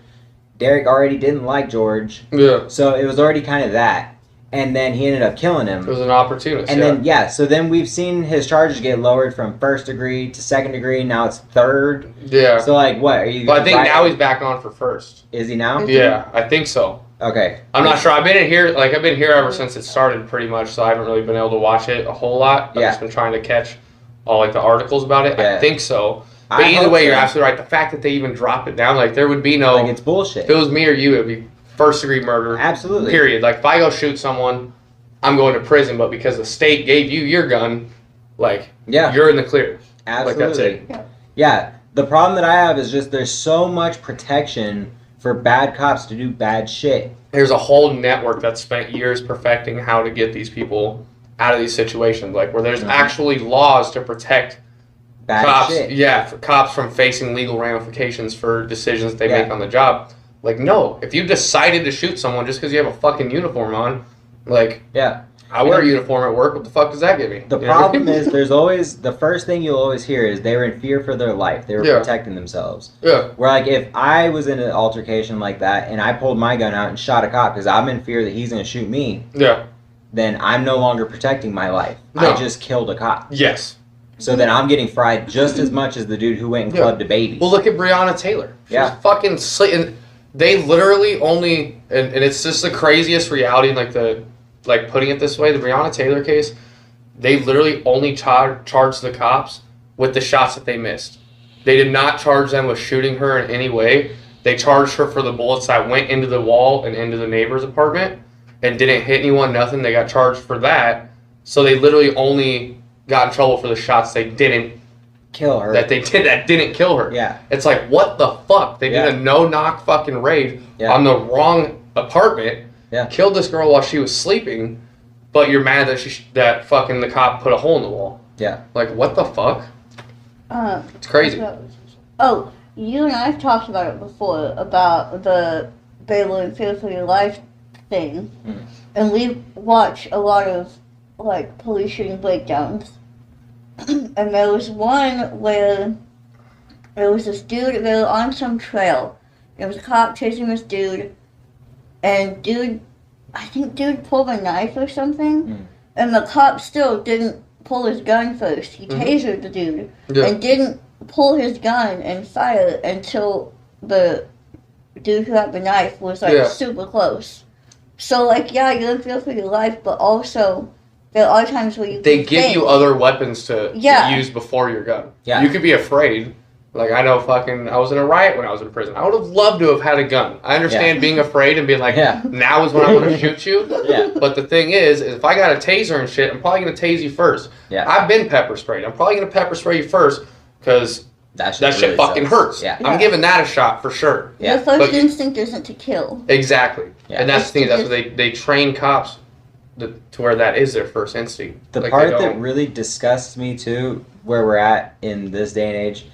Speaker 1: Derek already didn't like George. So it was already kind of that. And then he ended up killing him.
Speaker 2: It was an opportunist.
Speaker 1: And then, so then we've seen his charges get lowered from first degree to second degree. Now it's third. So, like, what? Are you?
Speaker 2: But I think now he's back on for first.
Speaker 1: Is he now?
Speaker 2: Yeah, I think so.
Speaker 1: Okay.
Speaker 2: I'm not sure. I've been here ever since it started pretty much, so I haven't really been able to watch it a whole lot. I've just been trying to catch all, like, the articles about it. I think so. But either way, you're absolutely right. The fact that they even dropped it down, like, there would be no...
Speaker 1: Like, it's bullshit.
Speaker 2: If it was me or you, it would be first-degree murder.
Speaker 1: Absolutely.
Speaker 2: Period. Like, if I go shoot someone, I'm going to prison, but because the state gave you your gun, like, you're in the clear.
Speaker 1: Absolutely.
Speaker 2: Like, that's it.
Speaker 1: Yeah. The problem that I have is just there's so much protection for bad cops to do bad shit.
Speaker 2: There's a whole network that spent years perfecting how to get these people out of these situations, like, where there's actually laws to protect...
Speaker 1: Bad
Speaker 2: cops,
Speaker 1: shit.
Speaker 2: For cops from facing legal ramifications for decisions they make on the job. Like, no, if you decided to shoot someone just because you have a fucking uniform on, like, I wear a uniform at work. What the fuck does that give me?
Speaker 1: The problem is there's always, the first thing you'll always hear is they were in fear for their life. They were protecting themselves.
Speaker 2: Yeah.
Speaker 1: Where like if I was in an altercation like that and I pulled my gun out and shot a cop because I'm in fear that he's going to shoot me.
Speaker 2: Yeah.
Speaker 1: Then I'm no longer protecting my life. No. I just killed a cop.
Speaker 2: Yes.
Speaker 1: So then I'm getting fried just as much as the dude who went and clubbed a baby.
Speaker 2: Well, look at Breonna Taylor. She's fucking and they literally only, and it's just the craziest reality, like putting it this way, the Breonna Taylor case, they literally only charged the cops with the shots that they missed. They did not charge them with shooting her in any way. They charged her for the bullets that went into the wall and into the neighbor's apartment and didn't hit anyone, nothing. They got charged for that. So they literally only got in trouble for the shots they didn't
Speaker 1: kill her.
Speaker 2: That didn't kill her.
Speaker 1: Yeah.
Speaker 2: It's like, what the fuck? They did a no-knock fucking raid on the wrong apartment. Yeah. Killed this girl while she was sleeping, but you're mad that that fucking the cop put a hole in the wall. Yeah. Like, what the fuck? It's crazy.
Speaker 3: Oh, you and I have talked about it before, about the Baylor and Fear for Your Life thing. Mm. And we watch a lot of, like, police shooting breakdowns. And there was one where there was this dude, they were on some trail. There was a cop chasing this dude. And I think dude pulled a knife or something. Mm. And the cop still didn't pull his gun first. He tasered the dude. Yeah. And didn't pull his gun and fire until the dude who had the knife was, like, super close. So, like, yeah, you're in fear for your life, but also there are times where
Speaker 2: they give you other weapons to use before your gun. Yeah. You could be afraid. Like, I know I was in a riot when I was in prison. I would have loved to have had a gun. I understand being afraid and being like, now is when I'm going to shoot you. Yeah. But the thing is if I got a taser and shit, I'm probably going to tase you first. Yeah. I've been pepper sprayed. I'm probably going to pepper spray you first because that shit really fucking hurts. Yeah. I'm giving that a shot for sure.
Speaker 3: Yeah. The first instinct isn't to kill.
Speaker 2: Exactly. Yeah. And that's the thing. That's what they train cops to where that is their first instinct.
Speaker 1: The part that really disgusts me, too, where we're at in this day and age,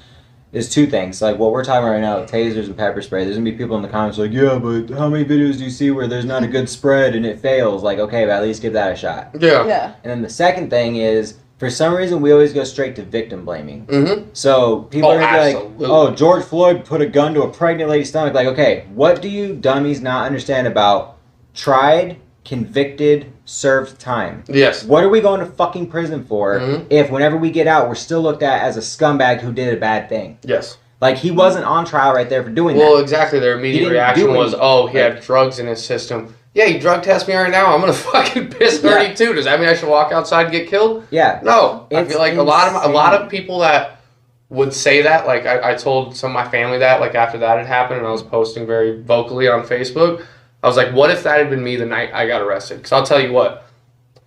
Speaker 1: is two things. Like what we're talking about right now, tasers and pepper spray. There's going to be people in the comments like, yeah, but how many videos do you see where there's not a good spread and it fails? Like, okay, but at least give that a shot. Yeah. Yeah. And then the second thing is, for some reason, we always go straight to victim blaming. Mm-hmm. So people are going to be like, oh, George Floyd put a gun to a pregnant lady's stomach. Like, okay, what do you dummies not understand about tried, convicted, served time? Yes. What are we going to fucking prison for if whenever we get out, we're still looked at as a scumbag who did a bad thing? Yes. Like, he wasn't on trial right there for doing that.
Speaker 2: Well, exactly. Their immediate reaction was, oh, he had drugs in his system. Yeah, you drug test me right now. I'm going to fucking piss 32. Does that mean I should walk outside and get killed? Yeah. No. I feel like a lot of people that would say that, like I told some of my family that, like after that had happened and I was posting very vocally on Facebook, I was like, what if that had been me the night I got arrested? Because I'll tell you what,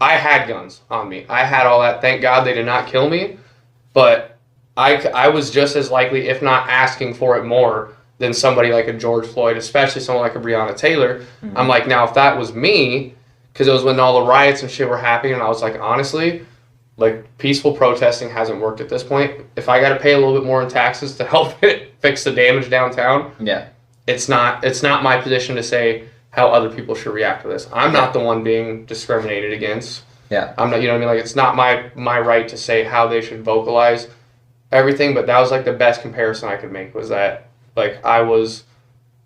Speaker 2: I had guns on me. I had all that. Thank God they did not kill me. But I was just as likely, if not asking for it more, than somebody like a George Floyd, especially someone like a Breonna Taylor. Mm-hmm. I'm like, now if that was me, because it was when all the riots and shit were happening, and I was like, honestly, like peaceful protesting hasn't worked at this point. If I got to pay a little bit more in taxes to help it fix the damage downtown, it's not my position to say how other people should react to this. I'm not the one being discriminated against. Yeah, I'm not. You know what I mean? Like, it's not my right to say how they should vocalize everything. But that was like the best comparison I could make, was that like I was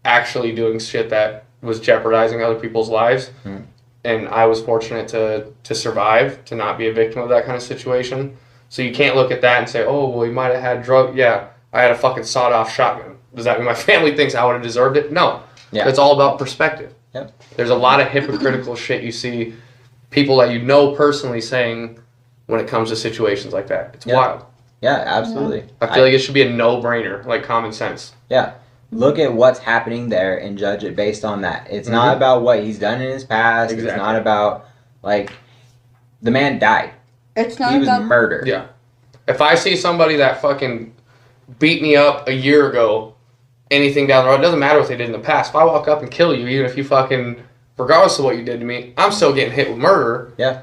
Speaker 2: actually doing shit that was jeopardizing other people's lives, and I was fortunate to survive, to not be a victim of that kind of situation. So you can't look at that and say, oh, well, he might have had drug. Yeah, I had a fucking sawed-off shotgun. Does that mean my family thinks I would have deserved it? No. Yeah. It's all about perspective. Yep. There's a lot of hypocritical shit you see people that you know personally saying when it comes to situations like that. It's wild.
Speaker 1: Yeah, absolutely.
Speaker 2: I feel like it should be a no-brainer, like common sense.
Speaker 1: Yeah. Look at what's happening there and judge it based on that. It's not about what he's done in his past. Exactly. It's not about, like, the man died.
Speaker 3: It's not
Speaker 1: He was murdered.
Speaker 2: Yeah. If I see somebody that fucking beat me up a year ago, anything down the road, it doesn't matter what they did in the past. If I walk up and kill you, even if you fucking, regardless of what you did to me, I'm still getting hit with murder. Yeah.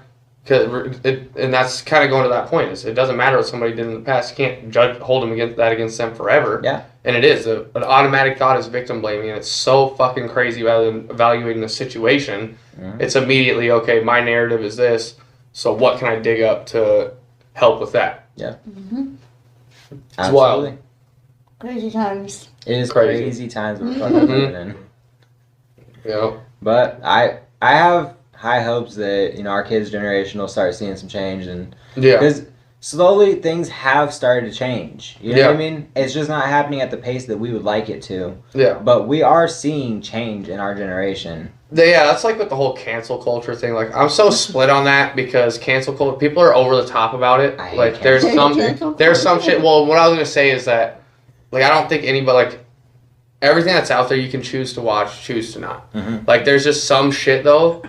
Speaker 2: And that's kind of going to that point. It doesn't matter what somebody did in the past. You can't hold them against them forever. Yeah. And it is. An automatic thought is victim blaming, and it's so fucking crazy rather than evaluating the situation. Mm-hmm. It's immediately, okay, my narrative is this, so what can I dig up to help with that?
Speaker 1: Yeah.
Speaker 3: Mm-hmm.
Speaker 2: It's wild.
Speaker 3: Crazy times.
Speaker 1: It is crazy times we're fucking living in.
Speaker 2: Yep.
Speaker 1: But I have high hopes that, our kids' generation will start seeing some change, and because slowly things have started to change. You know what I mean? It's just not happening at the pace that we would like it to.
Speaker 2: Yeah.
Speaker 1: But we are seeing change in our generation.
Speaker 2: Yeah, that's like with the whole cancel culture thing. Like, I'm so split on that because cancel culture, people are over the top about it. Like, there's some shit. Well, what I was gonna say is that, like, I don't think anybody, like, everything that's out there you can choose to watch, choose to not. Mm-hmm. Like, there's just some shit though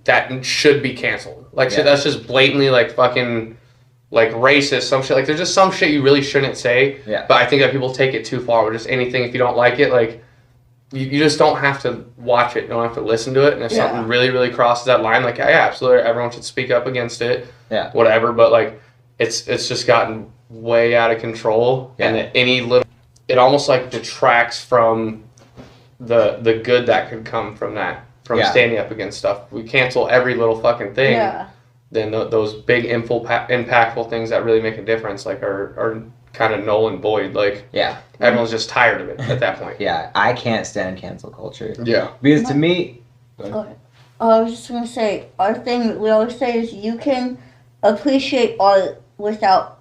Speaker 2: that should be canceled. Like, shit that's just blatantly like fucking like racist. Some shit, like, there's just some shit you really shouldn't say. Yeah. But I think that people take it too far with just anything. If you don't like it, like, you just don't have to watch it. You don't have to listen to it. And if something really, really crosses that line, like, yeah, absolutely, everyone should speak up against it. Yeah. Whatever. But, like, it's just gotten way out of control. Yeah. And that any little, it almost like detracts from the good that could come from that, from standing up against stuff. We cancel every little fucking thing. Yeah. Then those big impactful things that really make a difference, like, are kind of null and void. Like, everyone's just tired of it at that point.
Speaker 1: Yeah, I can't stand cancel culture.
Speaker 2: Yeah.
Speaker 1: Because to me...
Speaker 3: I was just going to say, our thing that we always say is you can appreciate art without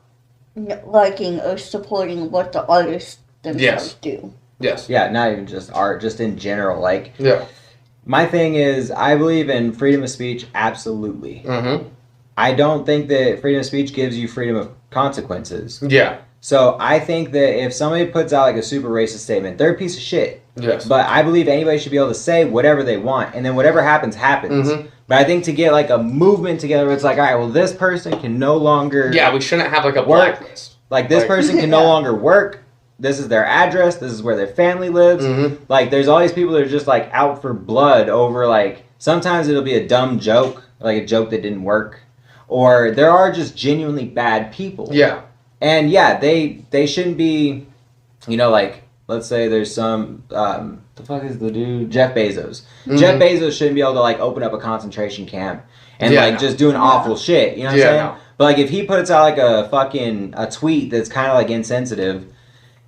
Speaker 3: liking or supporting what the artists themselves do.
Speaker 2: Yes.
Speaker 1: Yeah, not even just art, just in general. Like, my thing is, I believe in freedom of speech, absolutely. Mm-hmm. I don't think that freedom of speech gives you freedom of consequences.
Speaker 2: Yeah.
Speaker 1: So I think that if somebody puts out like a super racist statement, they're a piece of shit.
Speaker 2: Yes.
Speaker 1: But I believe anybody should be able to say whatever they want, and then whatever happens, happens. Mm-hmm. But I think to get like a movement together where it's like, all right, well, this person can no longer...
Speaker 2: Yeah, we shouldn't have like a blacklist.
Speaker 1: Like, this person can no longer work. This is their address. This is where their family lives. Mm-hmm. Like, there's all these people that are just like out for blood over like... Sometimes it'll be a dumb joke, like a joke that didn't work. Or there are just genuinely bad people.
Speaker 2: Yeah.
Speaker 1: And yeah, they shouldn't be, like, let's say there's some, the fuck is the dude? Jeff Bezos. Mm-hmm. Jeff Bezos shouldn't be able to, like, open up a concentration camp and, just doing awful shit. You know what I'm saying? No. But, like, if he puts out, like, a tweet that's kind of, like, insensitive,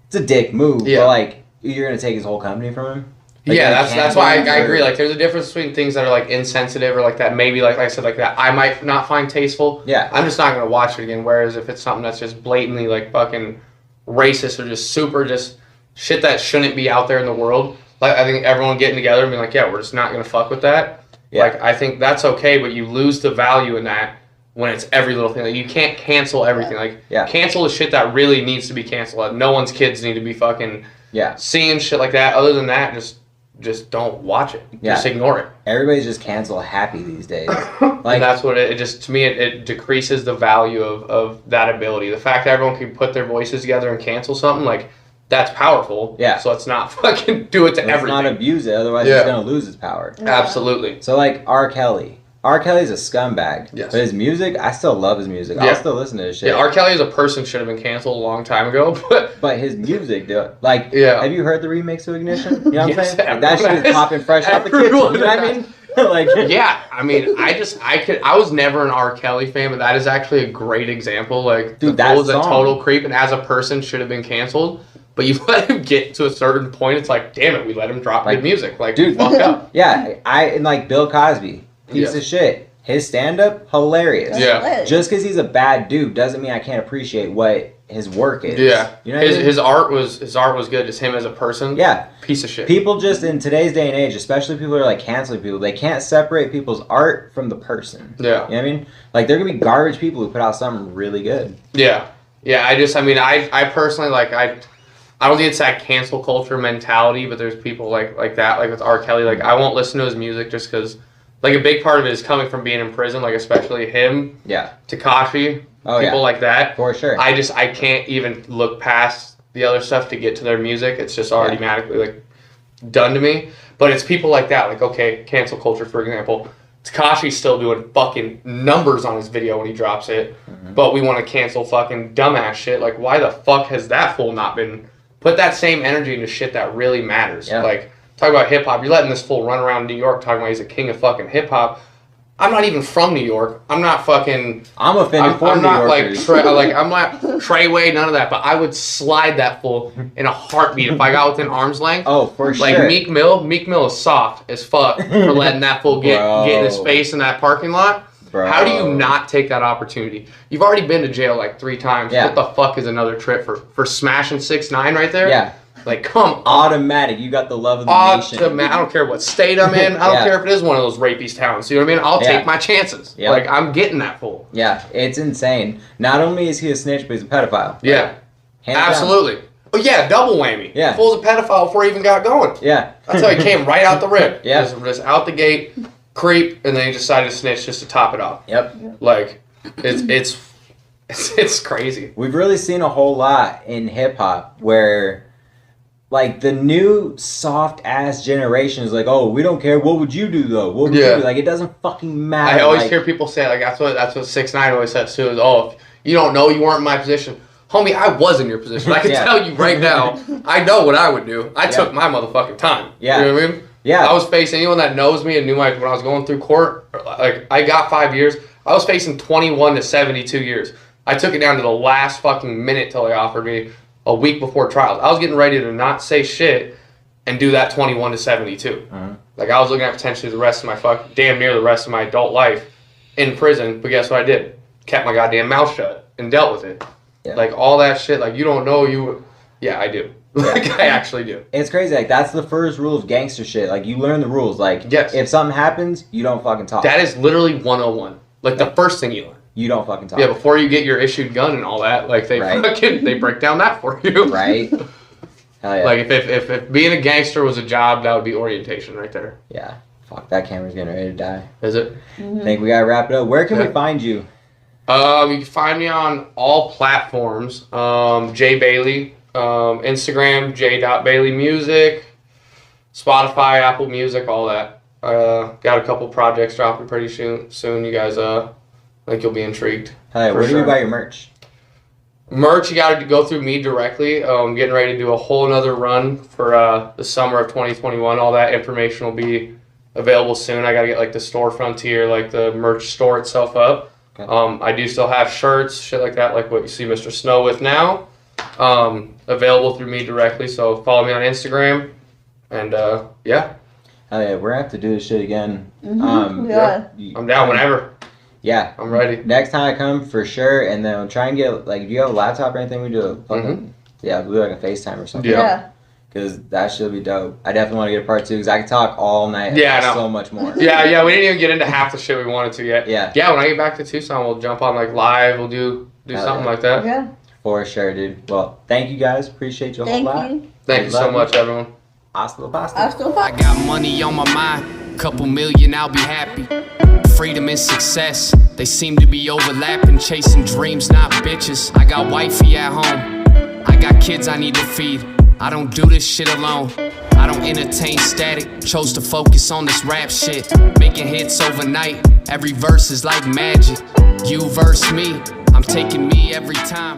Speaker 1: it's a dick move. Yeah. But, like, you're going to take his whole company from him? Like,
Speaker 2: that's why I agree. Like, there's a difference between things that are, like, insensitive or, like, that maybe, like I said, like, that I might not find tasteful. Yeah. I'm just not going to watch it again. Whereas if it's something that's just blatantly, like, fucking racist or just super just shit that shouldn't be out there in the world, like, I think everyone getting together and being like, yeah, we're just not going to fuck with that. Yeah. Like, I think that's okay, but you lose the value in that when it's every little thing. Like, you can't cancel everything. Like, cancel the shit that really needs to be canceled. Like, no one's kids need to be fucking seeing shit like that. Other than that, just don't watch it. Yeah. Just ignore it.
Speaker 1: Everybody's just cancel happy these days.
Speaker 2: Like, and that's what it just, to me, it decreases the value of that ability. The fact that everyone can put their voices together and cancel something, like, that's powerful. Yeah. So let's not fucking do it to everything.
Speaker 1: Let's not abuse it, otherwise it's going to lose its power.
Speaker 2: Yeah. Absolutely.
Speaker 1: So, like, R. Kelly's a scumbag. Yes. But his music, I still love his music. Yeah. I'll still listen to his shit.
Speaker 2: Yeah, R. Kelly as a person should have been canceled a long time ago.
Speaker 1: But his music, dude. Like, have you heard the remix of Ignition? You know what I'm saying? Like, that shit is popping fresh out the kitchen. You know what I mean? Like,
Speaker 2: yeah, I mean, I was never an R. Kelly fan, but that is actually a great example. Like, dude, that was a total creep, and as a person should have been canceled. But you let him get to a certain point, it's like, damn it, we let him drop good music. Like, dude, fuck up.
Speaker 1: Yeah, and like Bill Cosby, piece of shit. His stand-up, hilarious.
Speaker 2: Yeah.
Speaker 1: Just because he's a bad dude doesn't mean I can't appreciate what his work is.
Speaker 2: Yeah.
Speaker 1: You know what I mean?
Speaker 2: His art was good. Just him as a person.
Speaker 1: Yeah.
Speaker 2: Piece of shit.
Speaker 1: People just in today's day and age, especially people who are like canceling people, they can't separate people's art from the person.
Speaker 2: Yeah.
Speaker 1: You know what I mean? Like, there can be garbage people who put out something really good.
Speaker 2: Yeah. Yeah. I personally, like, I don't think it's that cancel culture mentality, but there's people like that, like with R. Kelly. Like, I won't listen to his music just because, like, a big part of it is coming from being in prison, like, especially him, Tekashi, people like that.
Speaker 1: For sure.
Speaker 2: I can't even look past the other stuff to get to their music. It's just automatically, like, done to me. But it's people like that, like, okay, cancel culture, for example. Tekashi's still doing fucking numbers on his video when he drops it, but we want to cancel fucking dumbass shit. Like, why the fuck has that fool not been Put that same energy into shit that really matters.
Speaker 1: Yeah.
Speaker 2: Like, talk about hip hop. You're letting this fool run around New York talking about he's a king of fucking hip hop. I'm not even from New York. I'm not fucking.
Speaker 1: I'm offended for
Speaker 2: I'm
Speaker 1: New
Speaker 2: not
Speaker 1: Yorkers.
Speaker 2: I'm not Treyway, none of that. But I would slide that fool in a heartbeat if I got within arm's length.
Speaker 1: Oh, for sure.
Speaker 2: Like Meek Mill is soft as fuck for letting that fool get in his face in that parking lot.
Speaker 1: Bro.
Speaker 2: How do you not take that opportunity? You've already been to jail like 3 times.
Speaker 1: Yeah.
Speaker 2: What the fuck is another trip for smashing 6ix9ine right there?
Speaker 1: Yeah.
Speaker 2: Like, come on.
Speaker 1: Automatic. You got the love of the nation.
Speaker 2: I don't care what state I'm in. I don't care if it is one of those rapies towns. You know what I mean? I'll take my chances.
Speaker 1: Yeah.
Speaker 2: Like, I'm getting that fool.
Speaker 1: Yeah, it's insane. Not only is he a snitch, but he's a pedophile.
Speaker 2: Yeah.
Speaker 1: Hands
Speaker 2: absolutely.
Speaker 1: down.
Speaker 2: Oh, yeah, double whammy.
Speaker 1: Yeah.
Speaker 2: The fool's a pedophile before he even got going.
Speaker 1: Yeah.
Speaker 2: That's how he came right out the rip.
Speaker 1: Yeah.
Speaker 2: Just out the gate, creep, and then he decided to snitch just to top it off.
Speaker 1: Yep.
Speaker 2: Like, it's crazy.
Speaker 1: We've really seen a whole lot in hip hop where, like, the new soft ass generation is like, oh, we don't care. What would you do though? What would you do? Like, it doesn't fucking matter.
Speaker 2: I always hear people say, like, that's what 6ix9ine always says too. Is, oh, if you don't know, you weren't in my position. Homie, I was in your position. I can tell you right now, I know what I would do. I took my motherfucking time.
Speaker 1: Yeah.
Speaker 2: You know what I mean?
Speaker 1: Yeah.
Speaker 2: I was facing, anyone that knows me and knew when I was going through court, like, I got 5 years. I was facing 21 to 72 years. I took it down to the last fucking minute till they offered me a week before trials. I was getting ready to not say shit and do that 21 to 72. Like, I was looking at potentially damn near the rest of my adult life in prison, but guess what I did? Kept my goddamn mouth shut and dealt with it. Yeah. Like, all that shit, like, you don't know you... Yeah, I do. Like, I actually do.
Speaker 1: It's crazy. Like, that's the first rule of gangster shit. Like, you learn the rules. Like, if something happens, you don't fucking talk.
Speaker 2: That is literally 101. Like, the first thing you learn.
Speaker 1: You don't fucking talk.
Speaker 2: Yeah, before you get your issued gun and all that, like, they they break down that for you.
Speaker 1: Right. Hell yeah.
Speaker 2: Like, if being a gangster was a job, that would be orientation right there.
Speaker 1: Yeah. Fuck, that camera's getting ready to die.
Speaker 2: Is it?
Speaker 1: I think we gotta wrap it up. Where can we find you?
Speaker 2: You can find me on all platforms. Jay Bailey, Instagram, j.baileymusic, Spotify, Apple Music, all that. Got a couple projects dropping pretty soon. You guys, I think you'll be intrigued.
Speaker 1: Hey, where do you buy your merch?
Speaker 2: Merch, you got to go through me directly. Getting ready to do a whole nother run for the summer of 2021. All that information will be available soon. I got to get like the storefront tier, like the merch store itself up. Okay. I do still have shirts, shit like that, like what you see Mr. Snow with now. Available through me directly. So follow me on Instagram. And yeah.
Speaker 1: Oh yeah, we're gonna have to do this shit again.
Speaker 2: I'm down whenever.
Speaker 1: Yeah,
Speaker 2: I'm ready.
Speaker 1: Next time I come for sure, and then we'll try and get like, if you have a laptop or anything, we do a fucking we'll do like a FaceTime or something.
Speaker 3: Yeah.
Speaker 1: Because that should be dope. I definitely want to get a part 2 because I can talk all night.
Speaker 2: Yeah, I know.
Speaker 1: So much more.
Speaker 2: Yeah. We didn't even get into half the shit we wanted to yet.
Speaker 1: Yeah.
Speaker 2: Yeah. When I get back to Tucson, we'll jump on like live. We'll do something like that.
Speaker 3: Yeah.
Speaker 1: For sure, dude. Well, thank you guys. Appreciate you a whole lot.
Speaker 2: Thank you so much, everyone.
Speaker 1: Hasta la pasta.
Speaker 3: I
Speaker 4: got money on my mind, couple million, I'll be happy. Freedom and success, they seem to be overlapping, chasing dreams, not bitches. I got wifey at home, I got kids I need to feed. I don't do this shit alone, I don't entertain static. Chose to focus on this rap shit, making hits overnight. Every verse is like magic, you verse me, I'm taking me every time.